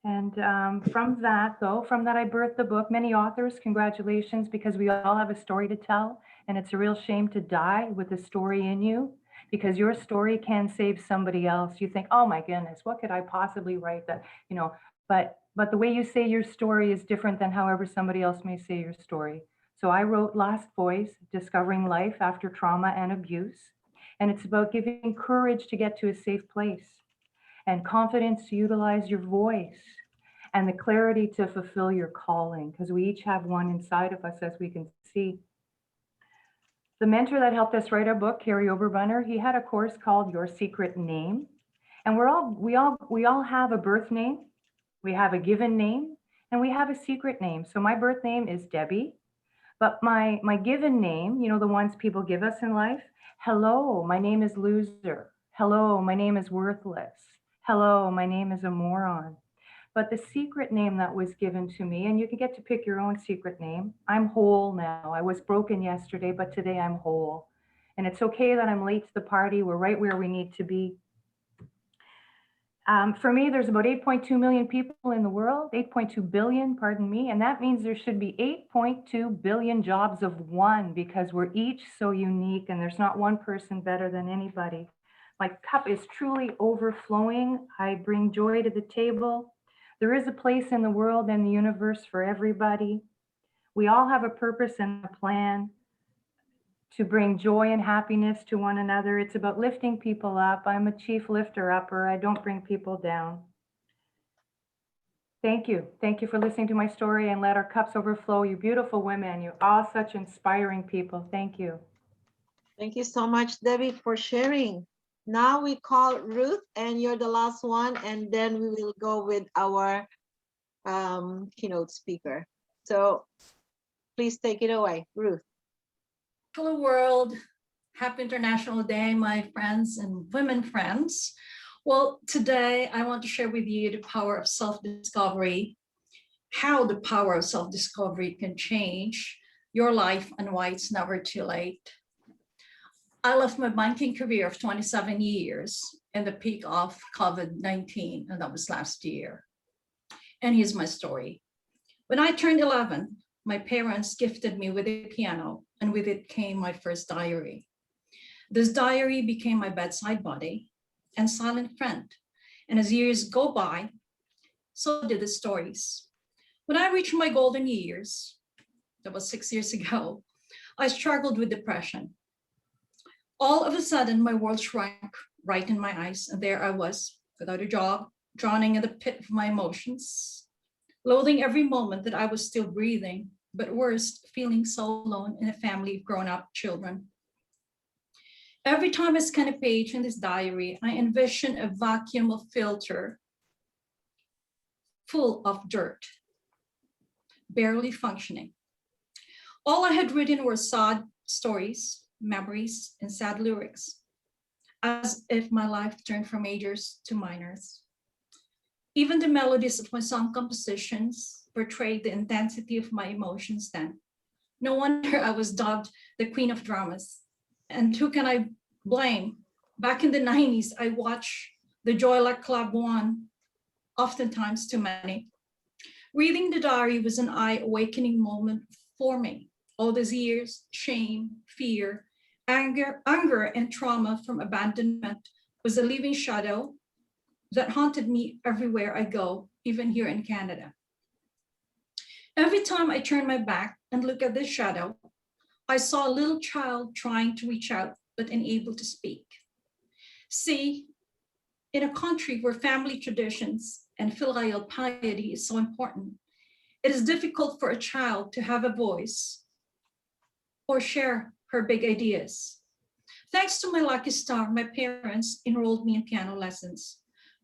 And from that, I birthed the book. Many authors, congratulations, because we all have a story to tell. And it's a real shame to die with a story in you, because your story can save somebody else. You think, oh my goodness, what could I possibly write that, but the way you say your story is different than however somebody else may say your story. So I wrote Last Voice, Discovering Life After Trauma and Abuse. And it's about giving courage to get to a safe place and confidence to utilize your voice and the clarity to fulfill your calling, because we each have one inside of us, as we can see. The mentor that helped us write our book, Carrie Oberbunner, he had a course called Your Secret Name. And we all have a birth name, we have a given name, and we have a secret name. So my birth name is Debbie, but my given name, the ones people give us in life, hello, my name is loser. Hello, my name is worthless. Hello, my name is a moron. But the secret name that was given to me, and you can get to pick your own secret name, I'm whole now. I was broken yesterday, but today I'm whole. And it's okay that I'm late to the party. We're right where we need to be. For me, there's about 8.2 million people in the world, 8.2 billion, pardon me, and that means there should be 8.2 billion jobs of one, because we're each so unique and there's not one person better than anybody. My cup is truly overflowing. I bring joy to the table. There is a place in the world and the universe for everybody. We all have a purpose and a plan to bring joy and happiness to one another. It's about lifting people up. I'm a chief lifter upper. I don't bring people down. Thank you. Thank you for listening to my story, and let our cups overflow. You beautiful women. You're all such inspiring people. Thank you. Thank you so much, Debbie, for sharing. Now we call Ruth, and you're the last one, and then we will go with our keynote speaker. So please take it away, Ruth. Hello world, happy International Day, my friends and women friends. Well, today I want to share with you the power of self-discovery, how the power of self-discovery can change your life and why it's never too late. I left my banking career of 27 years in the peak of COVID-19, and that was last year. And here's my story. When I turned 11, my parents gifted me with a piano and with it came my first diary. This diary became my bedside buddy and silent friend. And as years go by, so did the stories. When I reached my golden years, that was 6 years ago, I struggled with depression. All of a sudden, my world shrank right in my eyes, and there I was, without a job, drowning in the pit of my emotions, loathing every moment that I was still breathing, but worst, feeling so alone in a family of grown-up children. Every time I scan a page in this diary, I envision a vacuum of filter full of dirt, barely functioning. All I had written were sad stories, memories, and sad lyrics, as if my life turned from majors to minors. Even the melodies of my song compositions portrayed the intensity of my emotions then. No wonder I was dubbed the Queen of Dramas. And who can I blame? Back in the 90s, I watched the Joy Luck Club 1, oftentimes too many. Reading the diary was an eye-awakening moment for me. All these years, shame, fear, anger, and trauma from abandonment was a living shadow that haunted me everywhere I go, even here in Canada. Every time I turned my back and looked at this shadow, I saw a little child trying to reach out, but unable to speak. See, in a country where family traditions and filial piety is so important, it is difficult for a child to have a voice or share her big ideas. Thanks to my lucky star, my parents enrolled me in piano lessons.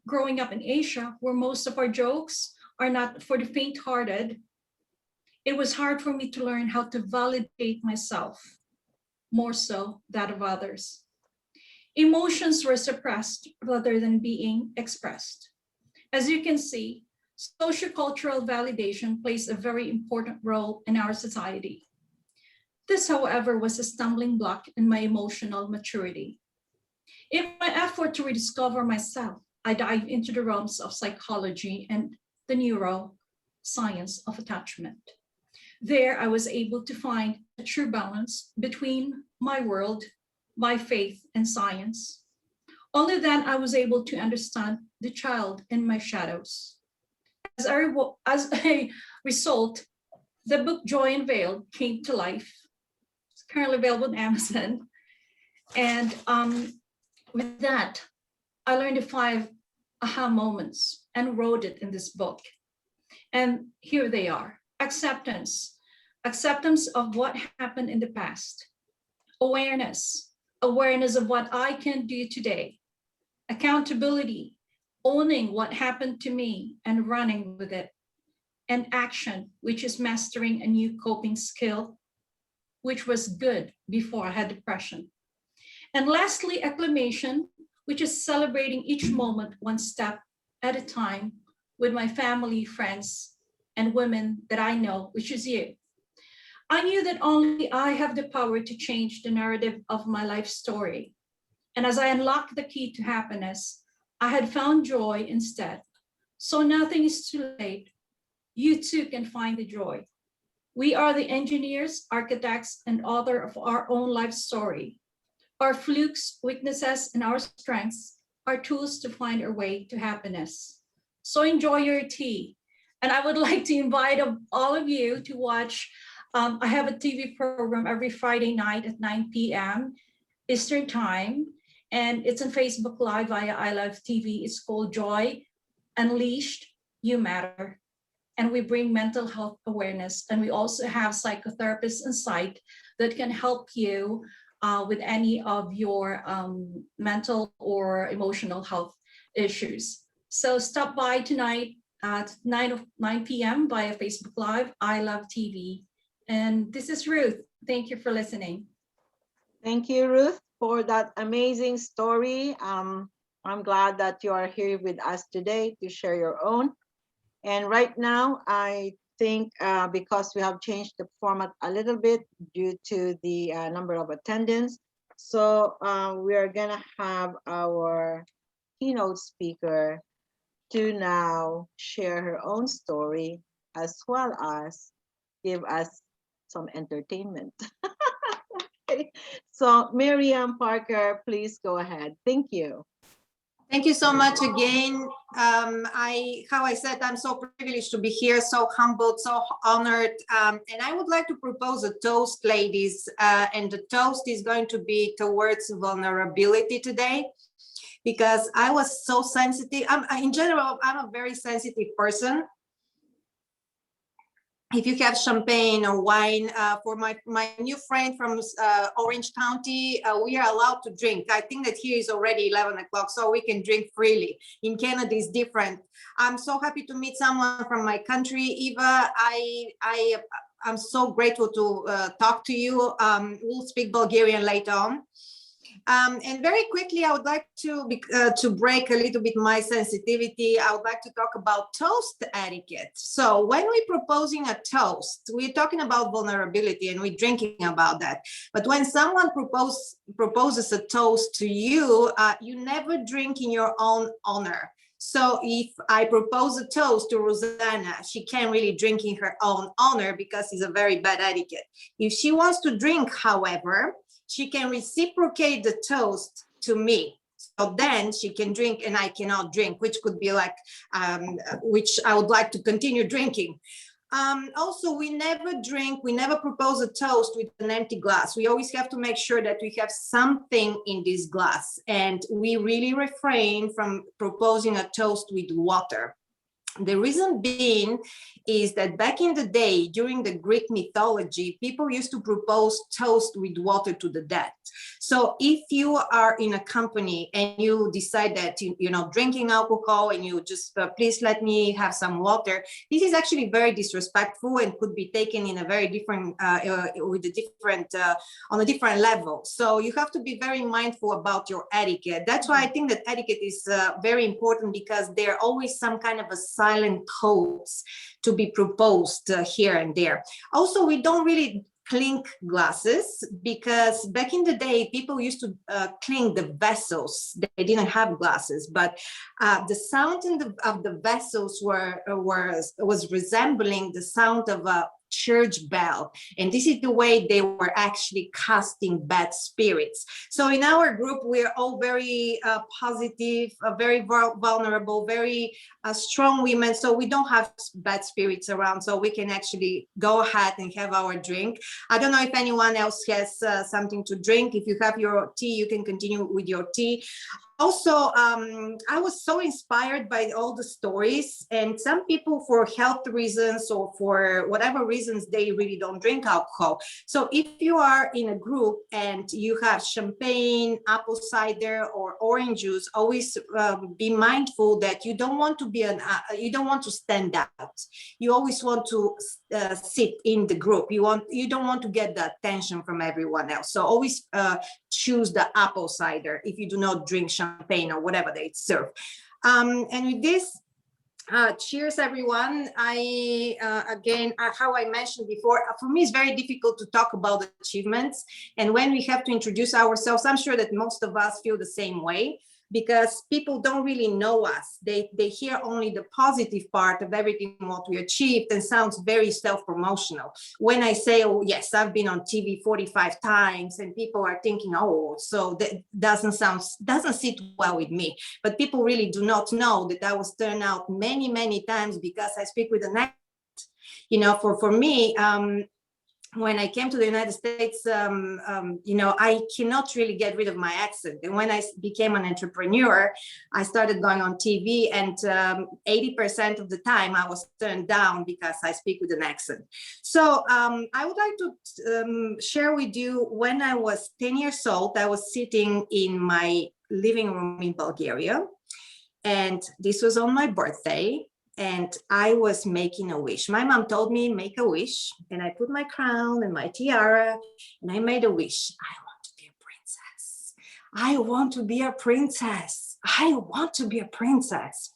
Growing up in Asia, where most of our jokes are not for the faint-hearted, it was hard for me to learn how to validate myself, more so that of others. Emotions were suppressed rather than being expressed. As you can see, sociocultural validation plays a very important role in our society. This, however, was a stumbling block in my emotional maturity. In my effort to rediscover myself, I dived into the realms of psychology and the neuroscience of attachment. There, I was able to find a true balance between my world, my faith, and science. Only then I was able to understand the child in my shadows. As a result, the book Joy Unveiled came to life. It's currently available on Amazon. And with that, I learned the 5 aha moments and wrote it in this book. And here they are. Acceptance of what happened in the past. Awareness of what I can do today. Accountability, owning what happened to me and running with it. And action, which is mastering a new coping skill, which was good before I had depression. And lastly, acclamation, which is celebrating each moment one step at a time with my family, friends, and women that I know, which is you. I knew that only I have the power to change the narrative of my life story. And as I unlocked the key to happiness, I had found joy instead. So nothing is too late. You too can find the joy. We are the engineers, architects, and author of our own life story. Our flukes, weaknesses, and our strengths are tools to find our way to happiness. So enjoy your tea. And I would like to invite all of you to watch. I have a TV program every Friday night at 9 p.m. Eastern Time. And it's on Facebook Live via I Love TV. It's called Joy Unleashed, You Matter. And we bring mental health awareness. And we also have psychotherapists on site that can help you with any of your mental or emotional health issues. So stop by tonight at 9 p.m. via Facebook Live, I Love TV. And this is Ruth. Thank you for listening. Thank you, Ruth, for that amazing story. I'm glad that you are here with us today to share your own. And right now, I think because we have changed the format a little bit due to the number of attendants, so we are gonna have our keynote speaker to now share her own story as well as give us some entertainment. Okay, so Miriam Parker, please go ahead. Thank you. Thank you so much again. How I said, I'm so privileged to be here, so humbled, so honored. And I would like to propose a toast, ladies. And the toast is going to be towards vulnerability today, because I was so sensitive. In general, I'm a very sensitive person. If you have champagne or wine, for my new friend from Orange County, we are allowed to drink. I think that here is already 11 o'clock, so we can drink freely. In Canada, it's different. I'm so happy to meet someone from my country. Eva, I'm so grateful to talk to you. We'll speak Bulgarian later on. And very quickly, I would like to break a little bit my sensitivity. I would like to talk about toast etiquette. So when we're proposing a toast, we're talking about vulnerability and we're drinking about that. But when someone proposes a toast to you, you never drink in your own honor. So if I propose a toast to Rosanna, she can't really drink in her own honor because it's a very bad etiquette. If she wants to drink, however, she can reciprocate the toast to me. So then she can drink and I cannot drink, which could be like, which I would like to continue drinking. Also, we never propose a toast with an empty glass. We always have to make sure that we have something in this glass. And we really refrain from proposing a toast with water. The reason being is that back in the day, during the Greek mythology, people used to propose toast with water to the dead. So if you are in a company and you decide that you're not drinking alcohol and you just please let me have some water, this is actually very disrespectful and could be taken in a very different on a different level. So you have to be very mindful about your etiquette. That's why I think that etiquette is very important, because there are always some kind of a silent codes to be proposed here and there. Also, we don't really clink glasses, because back in the day, people used to clink the vessels. They didn't have glasses, but the sound of the vessels was resembling the sound of a church bell. And this is the way they were actually casting bad spirits. So in our group, we're all very positive, very vulnerable, very strong women. So we don't have bad spirits around. So we can actually go ahead and have our drink. I don't know if anyone else has something to drink. If you have your tea, you can continue with your tea. Also, I was so inspired by all the stories, and some people, for health reasons or for whatever reasons, they really don't drink alcohol. So if you are in a group and you have champagne, apple cider, or orange juice, always be mindful that you don't want to be you don't want to stand out. You always want to sit in the group. You don't want to get the attention from everyone else. So always choose the apple cider if you do not drink champagne or whatever they serve. And with this, cheers, everyone. Again, how I mentioned before, for me, it's very difficult to talk about achievements. And when we have to introduce ourselves, I'm sure that most of us feel the same way, because people don't really know us. They hear only the positive part of everything what we achieved, and sounds very self-promotional. When I say, oh yes, I've been on TV 45 times, and people are thinking, oh, so that doesn't sit well with me. But people really do not know that I was turned out many, many times because I speak with an accent. You know, for me, when I came to the United States, I cannot really get rid of my accent. And when I became an entrepreneur, I started going on TV, and 80% of the time I was turned down because I speak with an accent. So I would like to share with you, when I was 10 years old, I was sitting in my living room in Bulgaria, and this was on my birthday. And I was making a wish. My mom told me, make a wish. And I put my crown and my tiara, and I made a wish. I want to be a princess. I want to be a princess. I want to be a princess.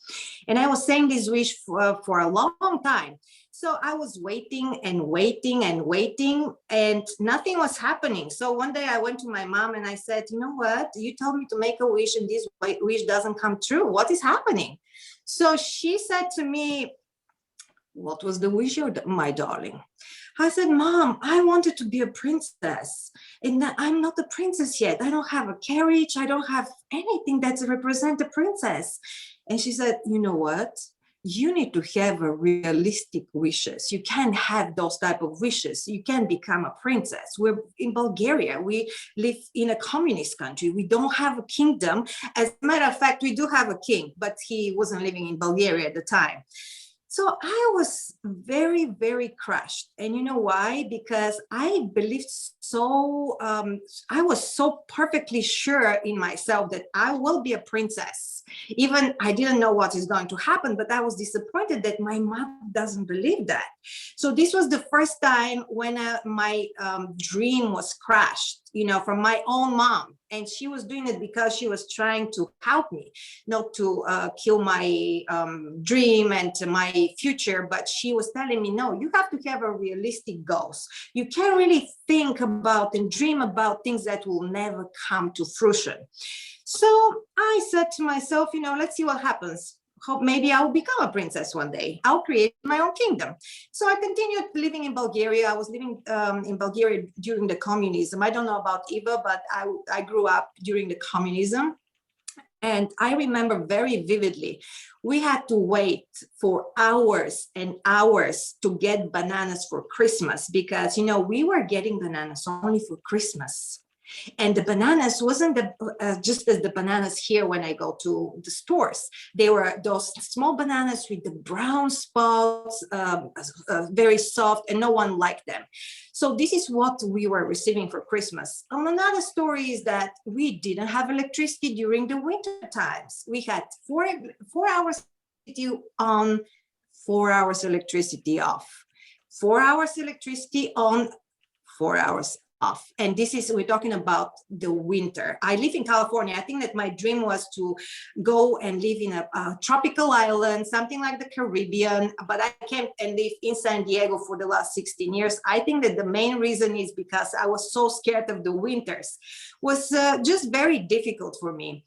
And I was saying this wish for a long time. So I was waiting and waiting and waiting, and nothing was happening. So one day I went to my mom and I said, you know what? You told me to make a wish, and this wish doesn't come true. What is happening? So she said to me, what was the wish, my darling? I said, Mom, I wanted to be a princess, and I'm not a princess yet. I don't have a carriage. I don't have anything that represents a princess. And she said, you know what? You need to have a realistic wishes. You can't have those type of wishes. You can become a princess. We're in Bulgaria. We live in a communist country. We don't have a kingdom. As a matter of fact, we do have a king, but he wasn't living in Bulgaria at the time. So I was very, very crushed. And you know why? Because I believed so, I was so perfectly sure in myself that I will be a princess. Even I didn't know what is going to happen, but I was disappointed that my mom doesn't believe that. So this was the first time when my dream was crushed, you know, from my own mom. And she was doing it because she was trying to help me, not to kill my dream and my future, but she was telling me, no, you have to have a realistic goals. You can't really think about and dream about things that will never come to fruition. So I said to myself, you know, let's see what happens. Hope maybe I will become a princess one day. I'll create my own kingdom. So I continued living in Bulgaria. I was living in Bulgaria during the communism. I don't know about Eva, but I grew up during the communism. And I remember very vividly, we had to wait for hours and hours to get bananas for Christmas because, you know, we were getting bananas only for Christmas. And the bananas wasn't just as the bananas here when I go to the stores. They were those small bananas with the brown spots, very soft, and no one liked them. So this is what we were receiving for Christmas. And another story is that we didn't have electricity during the winter times. We had 4 hours electricity on, 4 hours electricity off, 4 hours electricity on, 4 hours off. And this is, we're talking about the winter. I live in California. I think that my dream was to go and live in a tropical island, something like the Caribbean, but I came and live in San Diego for the last 16 years. I think that the main reason is because I was so scared of the winters. It was just very difficult for me.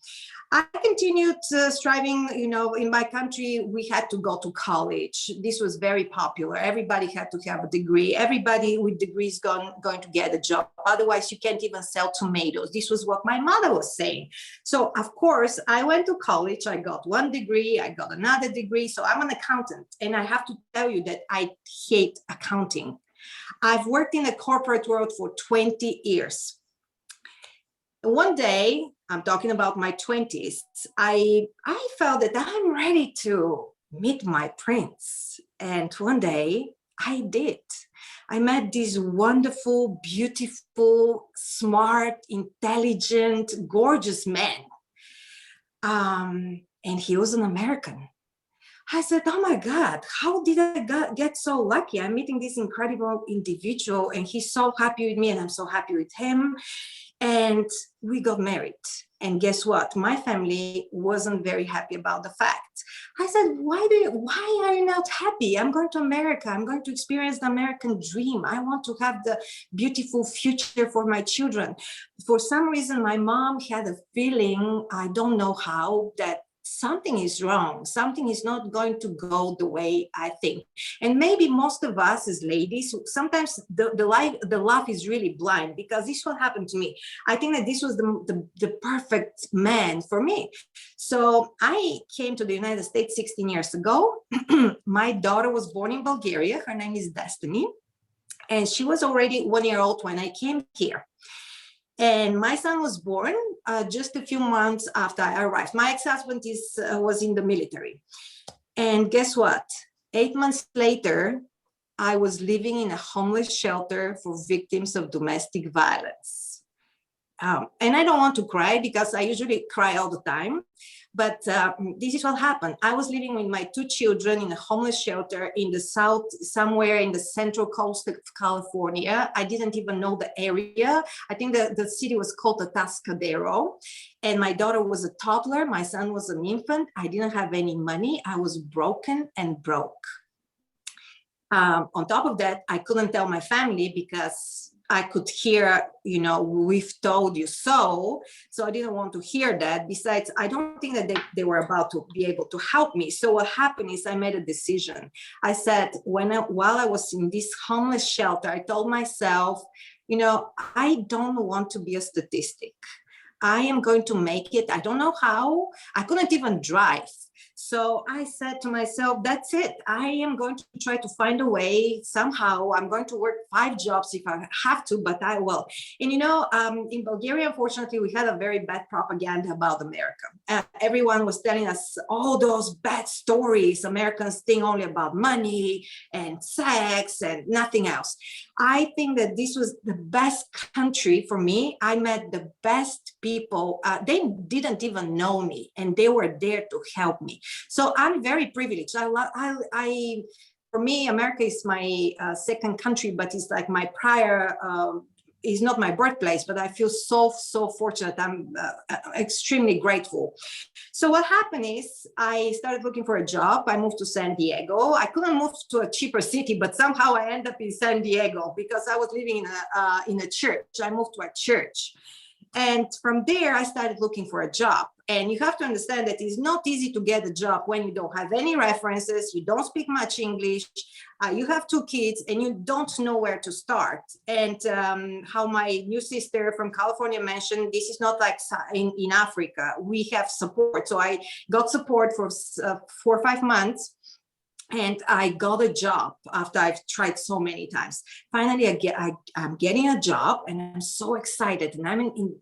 I continued striving, you know, in my country, we had to go to college. This was very popular. Everybody had to have a degree. Everybody with degrees going to get a job. Otherwise, you can't even sell tomatoes. This was what my mother was saying. So, of course, I went to college. I got one degree. I got another degree. So I'm an accountant. And I have to tell you that I hate accounting. I've worked in the corporate world for 20 years. One day, I'm talking about my 20s, I felt that I'm ready to meet my prince. And one day I did. I met this wonderful, beautiful, smart, intelligent, gorgeous man. And he was an American. I said, oh my God, how did I get so lucky? I'm meeting this incredible individual and he's so happy with me and I'm so happy with him. And we got married. And guess what? My family wasn't very happy about the fact. I said, why are you not happy? I'm going to America. I'm going to experience the American dream. I want to have the beautiful future for my children. For some reason, my mom had a feeling, I don't know how, that something is wrong. Something is not going to go the way I think. And maybe most of us as ladies, sometimes the love is really blind, because this is what happened to me. I think that this was the perfect man for me. So I came to the United States 16 years ago. My daughter was born in Bulgaria. Her name is Destiny. And she was already 1 year old when I came here. And my son was born just a few months after I arrived. My ex-husband was in the military. And guess what? 8 months later, I was living in a homeless shelter for victims of domestic violence. And I don't want to cry because I usually cry all the time. But this is what happened. I was living with my 2 children in a homeless shelter in the south, somewhere in the central coast of California. I didn't even know the area. I think the city was called Atascadero. And my daughter was a toddler. My son was an infant. I didn't have any money. I was broken and broke. On top of that, I couldn't tell my family because I could hear, you know, we've told you so. So I didn't want to hear that. Besides, I don't think that they were about to be able to help me. So what happened is I made a decision. I said, while I was in this homeless shelter, I told myself, you know, I don't want to be a statistic. I am going to make it. I don't know how. I couldn't even drive. So I said to myself, that's it. I am going to try to find a way somehow. I'm going to work 5 jobs if I have to, but I will. And you know, in Bulgaria, unfortunately, we had a very bad propaganda about America. Everyone was telling us all those bad stories. Americans think only about money and sex and nothing else. I think that this was the best country for me. I met the best people. They didn't even know me, and they were there to help me. So I'm very privileged. For me, America is my second country, but it's like my prior. Is not my birthplace, but I feel so fortunate. I'm extremely grateful. So what happened is I started looking for a job. I moved to San Diego. I couldn't move to a cheaper city, but somehow I ended up in San Diego because I was living in a church. I moved to a church. And from there, I started looking for a job. And you have to understand that it's not easy to get a job when you don't have any references, you don't speak much English, you have 2 kids, and you don't know where to start. And how my new sister from California mentioned, this is not like in Africa. We have support. So I got support for 4 or 5 months. And I got a job after I've tried so many times. Finally, I'm getting a job, and I'm so excited. And I'm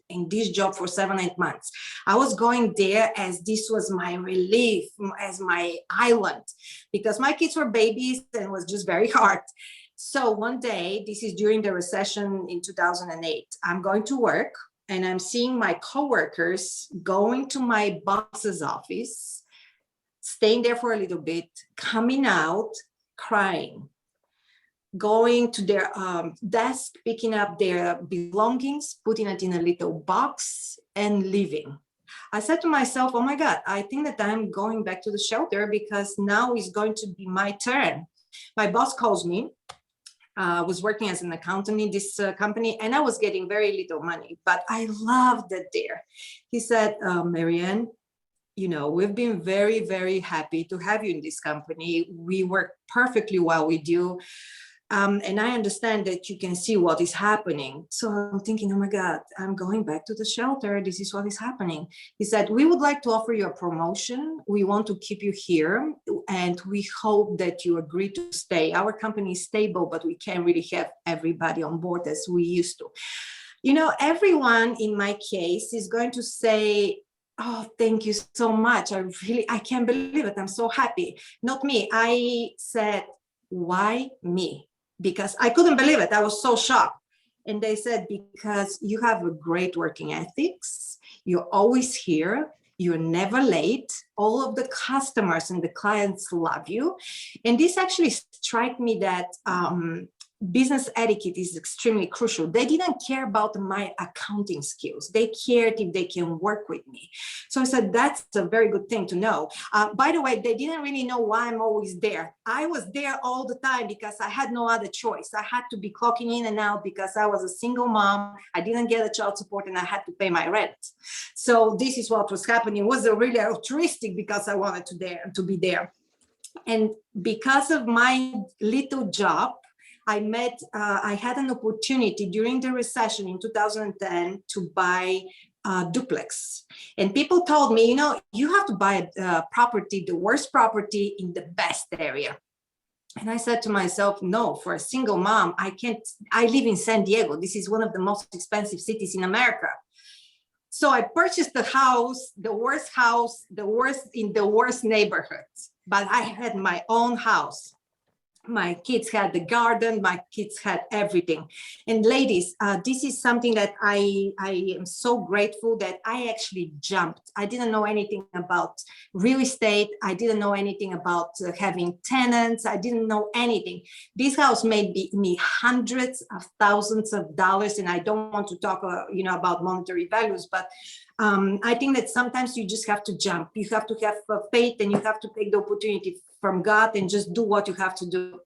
in this job for 7 or 8 months. I was going there as this was my relief, as my island, because my kids were babies and it was just very hard. So one day, this is during the recession in 2008, I'm going to work and I'm seeing my coworkers going to my boss's office, staying there for a little bit, coming out, crying, going to their desk, picking up their belongings, putting it in a little box and leaving. I said to myself, oh my God, I think that I'm going back to the shelter because now is going to be my turn. My boss calls me. I was working as an accountant in this company, and I was getting very little money, but I loved it there. He said, Marianne, you know, we've been very, very happy to have you in this company. We work perfectly well with you. And I understand that you can see what is happening. So I'm thinking, oh my God, I'm going back to the shelter. This is what is happening. He said, we would like to offer you a promotion. We want to keep you here. And we hope that you agree to stay. Our company is stable, but we can't really have everybody on board as we used to. You know, everyone in my case is going to say, oh, thank you so much. I can't believe it. I'm so happy. Not me. I said, why me? Because I couldn't believe it. I was so shocked. And they said, because you have a great working ethics. You're always here. You're never late. All of the customers and the clients love you. And this actually struck me that business etiquette is extremely crucial. They didn't care about my accounting skills. They cared if they can work with me. So I said, that's a very good thing to know. By the way, they didn't really know why I'm always there. I was there all the time because I had no other choice. I had to be clocking in and out because I was a single mom. I didn't get a child support and I had to pay my rent. So this is what was happening. It was really altruistic because I wanted to be there. And because of my little job, I had an opportunity during the recession in 2010 to buy a duplex. And people told me, you know, you have to buy a property, the worst property in the best area. And I said to myself, no, for a single mom, I can't. I live in San Diego. This is one of the most expensive cities in America. So I purchased the house, the worst in the worst neighborhoods, but I had my own house. My kids had the garden, my kids had everything. And ladies, this is something that I am so grateful that I actually jumped. I didn't know anything about real estate. I didn't know anything about having tenants. I didn't know anything. This house made me hundreds of thousands of dollars. And I don't want to talk about monetary values, but I think that sometimes you just have to jump. You have to have faith and you have to take the opportunity from God and just do what you have to do.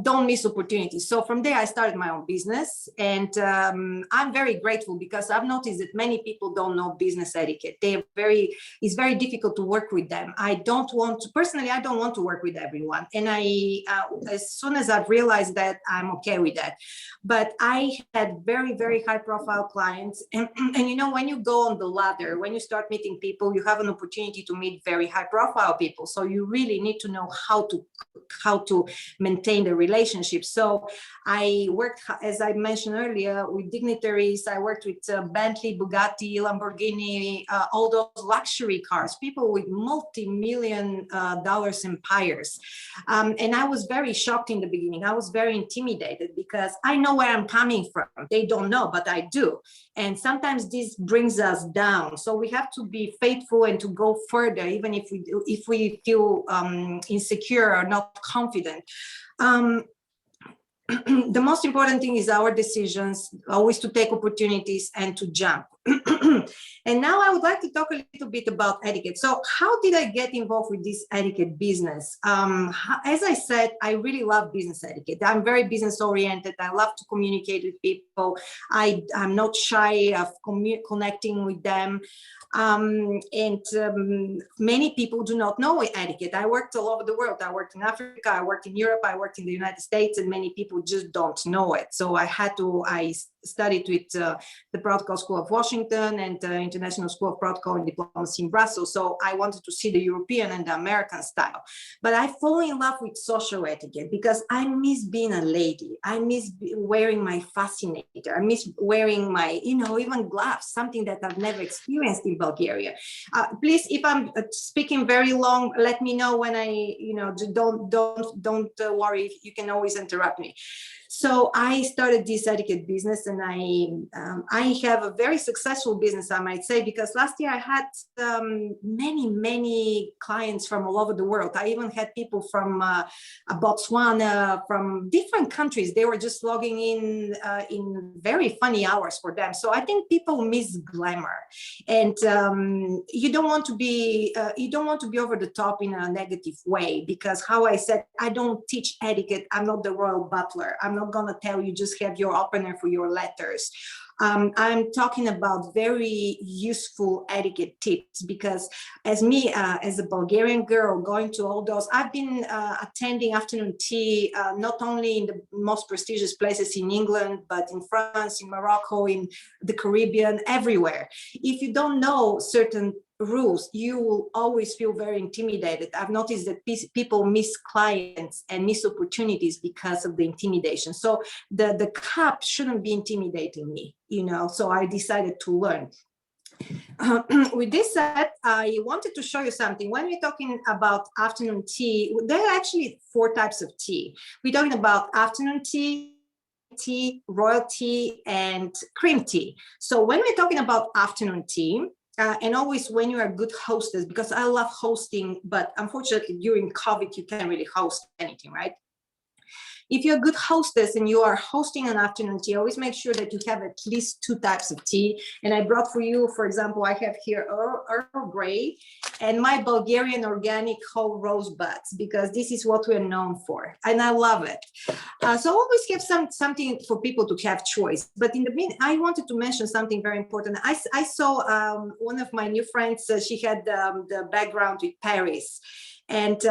don't miss opportunities. So from there, I started my own business, and I'm very grateful because I've noticed that many people don't know business etiquette. It's very difficult to work with them. I don't want to work with everyone. And as soon as I've realized that, I'm okay with that. But I had very, very high profile clients. And you know, when you go on the ladder, when you start meeting people, you have an opportunity to meet very high profile people. So you really need to know how to maintain the relationship. So I worked, as I mentioned earlier, with dignitaries. I worked with Bentley, Bugatti, Lamborghini, all those luxury cars, people with multi-million dollars empires. And I was very shocked in the beginning. I was very intimidated because I know where I'm coming from. They don't know, but I do. And sometimes this brings us down. So we have to be faithful and to go further, even if we feel insecure or not confident. The most important thing is our decisions, always to take opportunities and to jump. And now I would like to talk a little bit about etiquette. So how did I get involved with this etiquette business? As I said, I really love business etiquette. I'm very business oriented. I love to communicate with people. I'm not shy of connecting with them. Many people do not know etiquette. I worked all over the world. I worked in Africa, I worked in Europe, I worked in the United States, and many people just don't know it. So I studied with the Protocol School of Washington and the International School of Protocol and Diplomacy in Brussels. So I wanted to see the European and the American style. But I fall in love with social etiquette because I miss being a lady. I miss wearing my fascinator. I miss wearing my, even gloves, something that I've never experienced in Bulgaria. Please, if I'm speaking very long, let me know when don't worry, you can always interrupt me. So I started this etiquette business, and I have a very successful business, I might say, because last year I had many clients from all over the world. I even had people from Botswana, from different countries. They were just logging in very funny hours for them. So I think people miss glamour, and you don't want to be over the top in a negative way, because how I said, I don't teach etiquette. I'm not the royal butler. I'm not going to tell you just have your opener for your letters. I'm talking about very useful etiquette tips, because as a Bulgarian girl going to all those, I've been attending afternoon tea, not only in the most prestigious places in England, but in France, in Morocco, in the Caribbean, everywhere. If you don't know certain rules, you will always feel very intimidated. I've noticed that people miss clients and miss opportunities because of the intimidation. So the cup shouldn't be intimidating me, so I decided to learn. With this said, I wanted to show you something. When we're talking about afternoon tea, there are actually 4 types of tea. We're talking about afternoon tea, royal tea, and cream tea. So when we're talking about afternoon tea, and always when you are a good hostess, because I love hosting, but unfortunately during COVID, you can't really host anything, right? If you're a good hostess and you are hosting an afternoon tea, always make sure that you have at least 2 types of tea. And I brought for you, for example, I have here Earl Grey and my Bulgarian organic whole rose buds, because this is what we're known for. And I love it. So always have something for people to have choice. But in the meantime, I wanted to mention something very important. I saw one of my new friends, she had the background with Paris. And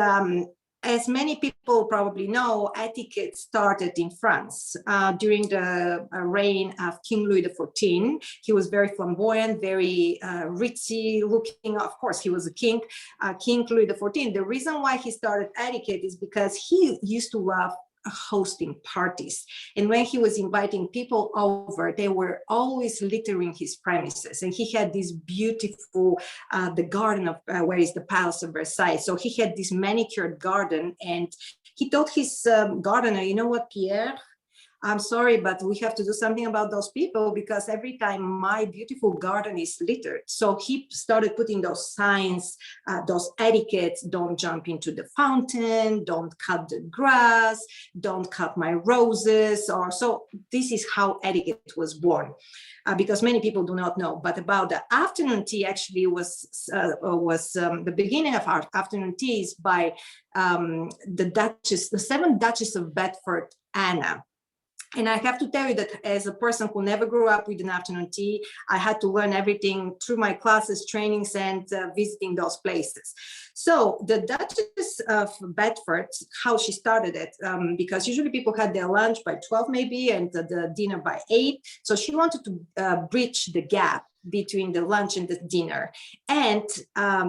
as many people probably know, etiquette started in France during the reign of King Louis XIV. He was very flamboyant, very ritzy looking. Of course, he was a king, King Louis XIV. The reason why he started etiquette is because he used to love hosting parties. And when he was inviting people over, they were always littering his premises. And he had this beautiful, the garden of where is the Palace of Versailles. So he had this manicured garden, and he told his gardener, you know what, Pierre? I'm sorry, but we have to do something about those people because every time my beautiful garden is littered. So he started putting those signs, those etiquettes, don't jump into the fountain, don't cut the grass, don't cut my roses, or so. This is how etiquette was born. Because many people do not know, but about the afternoon tea actually was the beginning of our afternoon teas by the 7th Duchess of Bedford, Anna. And I have to tell you that as a person who never grew up with an afternoon tea, I had to learn everything through my classes, trainings, and visiting those places. So the Duchess of Bedford, how she started it, because usually people had their lunch by 12 maybe, and the dinner by 8. So she wanted to bridge the gap between the lunch and the dinner. And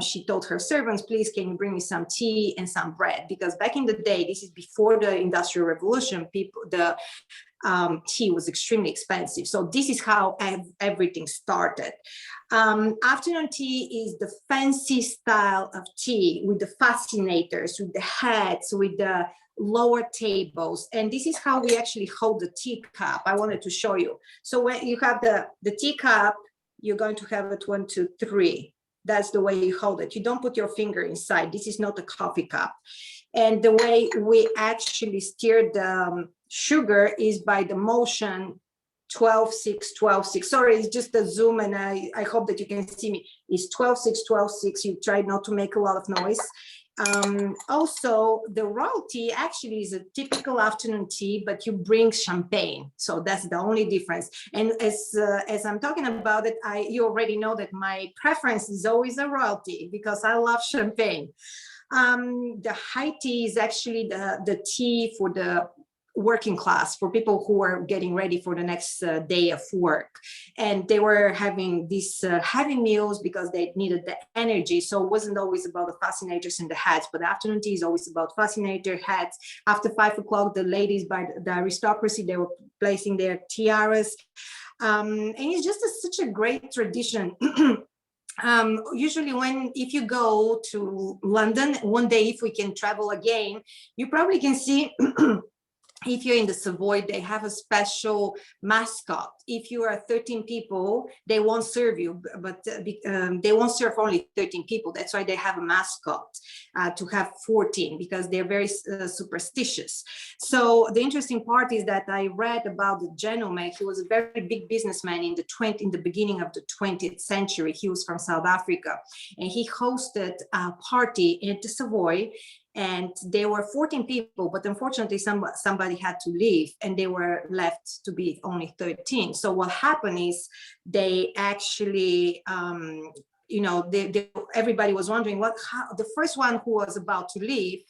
she told her servants, please, can you bring me some tea and some bread? Because back in the day, this is before the Industrial Revolution, tea was extremely expensive. So this is how everything started. Afternoon tea is the fancy style of tea with the fascinators, with the hats, with the lower tables. And this is how we actually hold the teacup. I wanted to show you. So when you have the teacup, you're going to have it 1, 2, 3. That's the way you hold it. You don't put your finger inside. This is not a coffee cup. And the way we actually steer the sugar is by the motion 12, 6, 12, 6. Sorry, it's just a zoom, and I hope that you can see me. It's 12, 6, 12, 6. You try not to make a lot of noise. Also, the royal tea actually is a typical afternoon tea, but you bring champagne. So that's the only difference. And as I'm talking about it, you already know that my preference is always a royal tea because I love champagne. The high tea is actually the tea for the working class, for people who are getting ready for the next day of work. And they were having these heavy meals because they needed the energy. So it wasn't always about the fascinators and the hats, but the afternoon tea is always about fascinator, hats. After 5 o'clock, the ladies by the aristocracy, they were placing their tiaras. And it's just such a great tradition. Usually if you go to London, one day, if we can travel again, you probably can see if you're in the Savoy, they have a special mascot. If you are 13 people, they won't serve you, but they won't serve only 13 people. That's why they have a mascot to have 14, because they're very superstitious. So the interesting part is that I read about the gentleman. He was a very big businessman in the beginning of the 20th century. He was from South Africa, and he hosted a party at the Savoy. And there were 14 people, but unfortunately somebody had to leave, and they were left to be only 13. So what happened is they actually, everybody was wondering how the first one who was about to leave,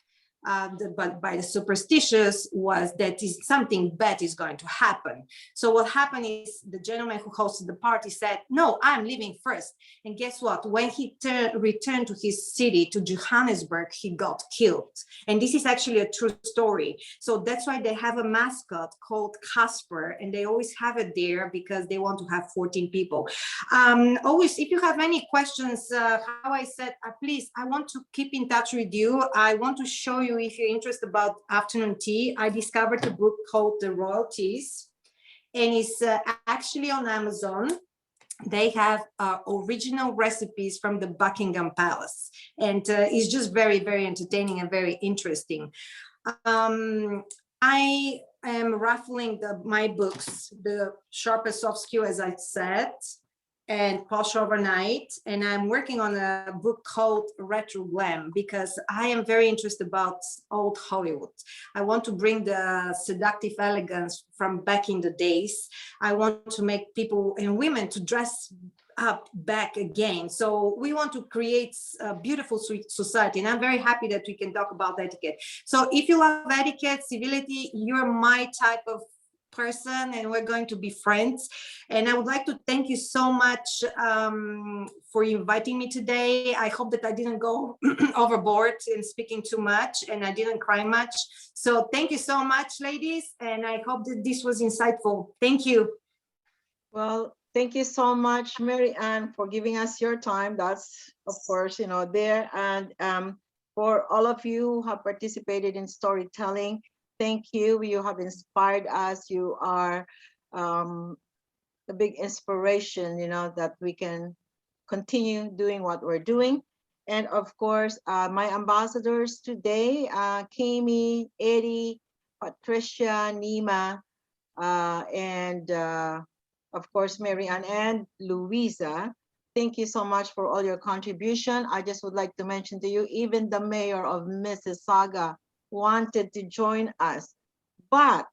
but by the superstitious, was that something bad is going to happen. So what happened is the gentleman who hosted the party said, no, I'm leaving first. And guess what? When he returned to his city, to Johannesburg, he got killed. And this is actually a true story. So that's why they have a mascot called Casper, and they always have it there because they want to have 14 people. Always, if you have any questions, how I said, please, I want to keep in touch with you. I want to show you, if you're interested about afternoon tea, I discovered a book called The Royalties, and it's actually on Amazon. They have original recipes from the Buckingham Palace, and it's just very, very entertaining and very interesting. I am raffling my books, The Sharpest Soft Skill, as I said, and Posh Overnight, and I'm working on a book called Retro Glam because I am very interested about old Hollywood. I want to bring the seductive elegance from back in the days. I want to make people and women to dress up back again. So we want to create a beautiful society, and I'm very happy that we can talk about etiquette. So if you love etiquette, civility, you're my type of person, and we're going to be friends. And I would like to thank you so much for inviting me today. I hope that I didn't go overboard in speaking too much, and I didn't cry much. So thank you so much, ladies, and I hope that this was insightful. Thank you. Well, thank you so much, Mary Ann, for giving us your time. That's, of course, there. And for all of you who have participated in storytelling, Thank you. You have inspired us. You are a big inspiration, you know, that we can continue doing what we're doing. And of course, my ambassadors today, Kami, Eddie, Patricia, Nima, and of course, Marianne and Louisa. Thank you so much for all your contribution. I just would like to mention to you, even the mayor of Mississauga wanted to join us, but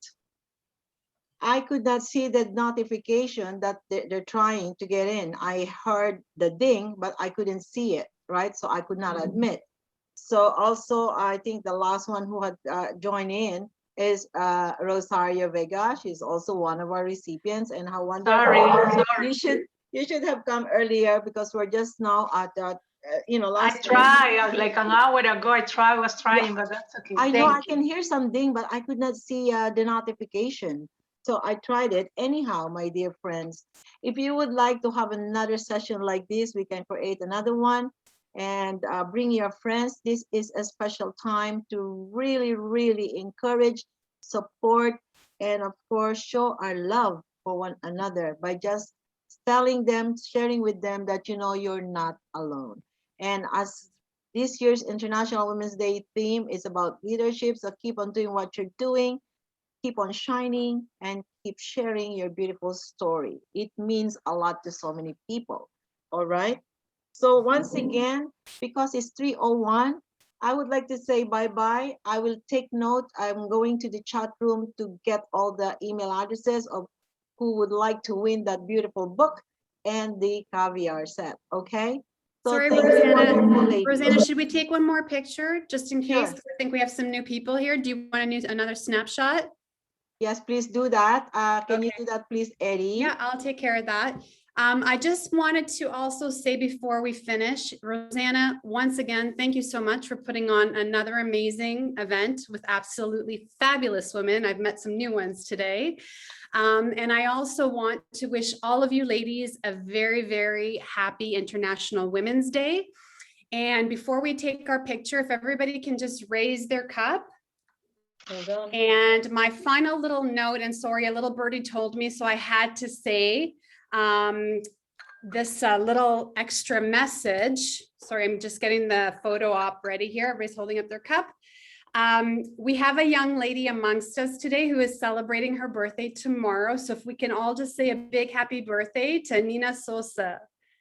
I could not see the notification that they're trying to get in. I heard the ding, but I couldn't see it, right? So I could not admit. So also, I think the last one who had joined in is Rosario Vega. She's also one of our recipients, and how wonderful. You should have come earlier because we're just now at that, last. I tried like an hour ago. I was trying, but that's okay. I know I can hear some ding, but I could not see the notification. So I tried it. Anyhow, my dear friends, if you would like to have another session like this, we can create another one and bring your friends. This is a special time to really, really encourage, support, and of course, show our love for one another by just telling them, sharing with them that, you know, you're not alone. And as this year's International Women's Day theme is about leadership, so keep on doing what you're doing, keep on shining, and keep sharing your beautiful story. It means a lot to so many people, all right? So once again, because it's 3:01, I would like to say bye-bye. I will take note. I'm going to the chat room to get all the email addresses of who would like to win that beautiful book and the caviar set, okay? So Sorry, thank you, wonderful Rosanna. ladies. Rosanna, should we take one more picture just in case? Sure. I think we have some new people here. Do you want to use another snapshot? Yes, please do that. Can you do that, please, Eddie? Yeah, I'll take care of that. I just wanted to also say before we finish, Rosanna, once again, thank you so much for putting on another amazing event with absolutely fabulous women. I've met some new ones today. And I also want to wish all of you ladies a very, very happy International Women's Day. And before we take our picture, if everybody can just raise their cup. And my final little note, and sorry, a little birdie told me, so I had to say this little extra message. Sorry, I'm just getting the photo op ready here. Everybody's holding up their cup. We have a young lady amongst us today who is celebrating her birthday tomorrow. So if we can all just say a big happy birthday to Nina Sosa.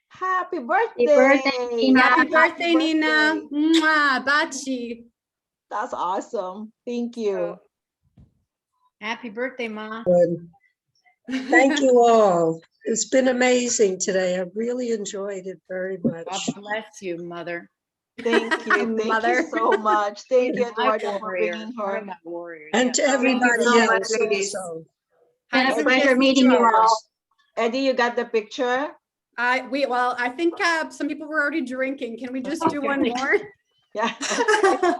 Happy birthday. Happy birthday, Nina. Happy birthday, Nina. Mwah, Bachi. That's awesome. Thank you. Happy birthday, Ma. Thank you all. It's been amazing today. I really enjoyed it very much. God bless you, Mother. Thank you. Thank you so much. Thank you, Eduardo, for bringing her. And to everybody else also. It's a pleasure meeting you all. Eddie, you got the picture? Well, I think some people were already drinking. Can we just do one more? Yeah.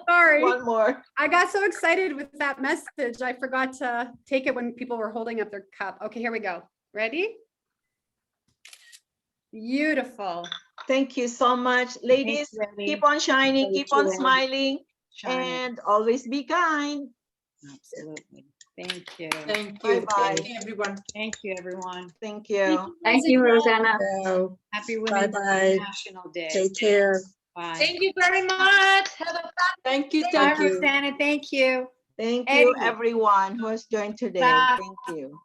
Sorry. One more. I got so excited with that message. I forgot to take it when people were holding up their cup. Okay, here we go. Ready? Beautiful. Thank you so much. Ladies, keep on shining, keep on smiling, and always be kind. Absolutely. Thank you. Thank you. Bye-bye. Thank you, everyone. Thank you, everyone. Thank you. Thank you, Rosanna. Happy Women's International Day. Take care. Bye. Thank you very much. Have a thank you. Bye, Rosanna. Thank you. Thank you, everyone who has joined today. Bye. Thank you.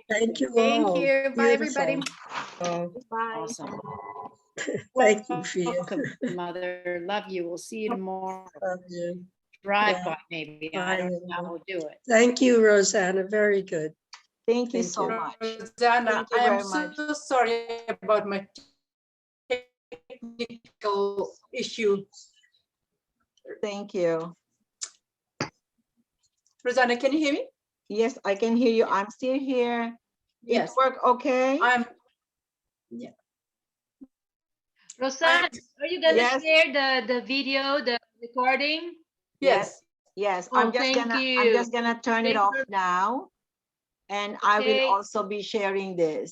Thank you Thank all. you. Bye, Beautiful. everybody. Bye. Awesome. Thank you, Fia. Welcome, Mother. Love you. We'll see you tomorrow. Love you. Drive Yeah. by, maybe. I don't know how we'll do it. Thank you, Rosanna. Very good. Thank you Thank so you. much. Rosanna, Thank you I am very much. so sorry about my technical issue. Thank you. Rosanna, can you hear me? Yes, I can hear you. I'm still here. Yes. It work okay? Yeah. Rosanna, are you gonna Yes. share the video, the recording? Yes. Yes. Oh, I'm just thank gonna you. turn it Thank off you. now. And I will Okay. also be sharing this.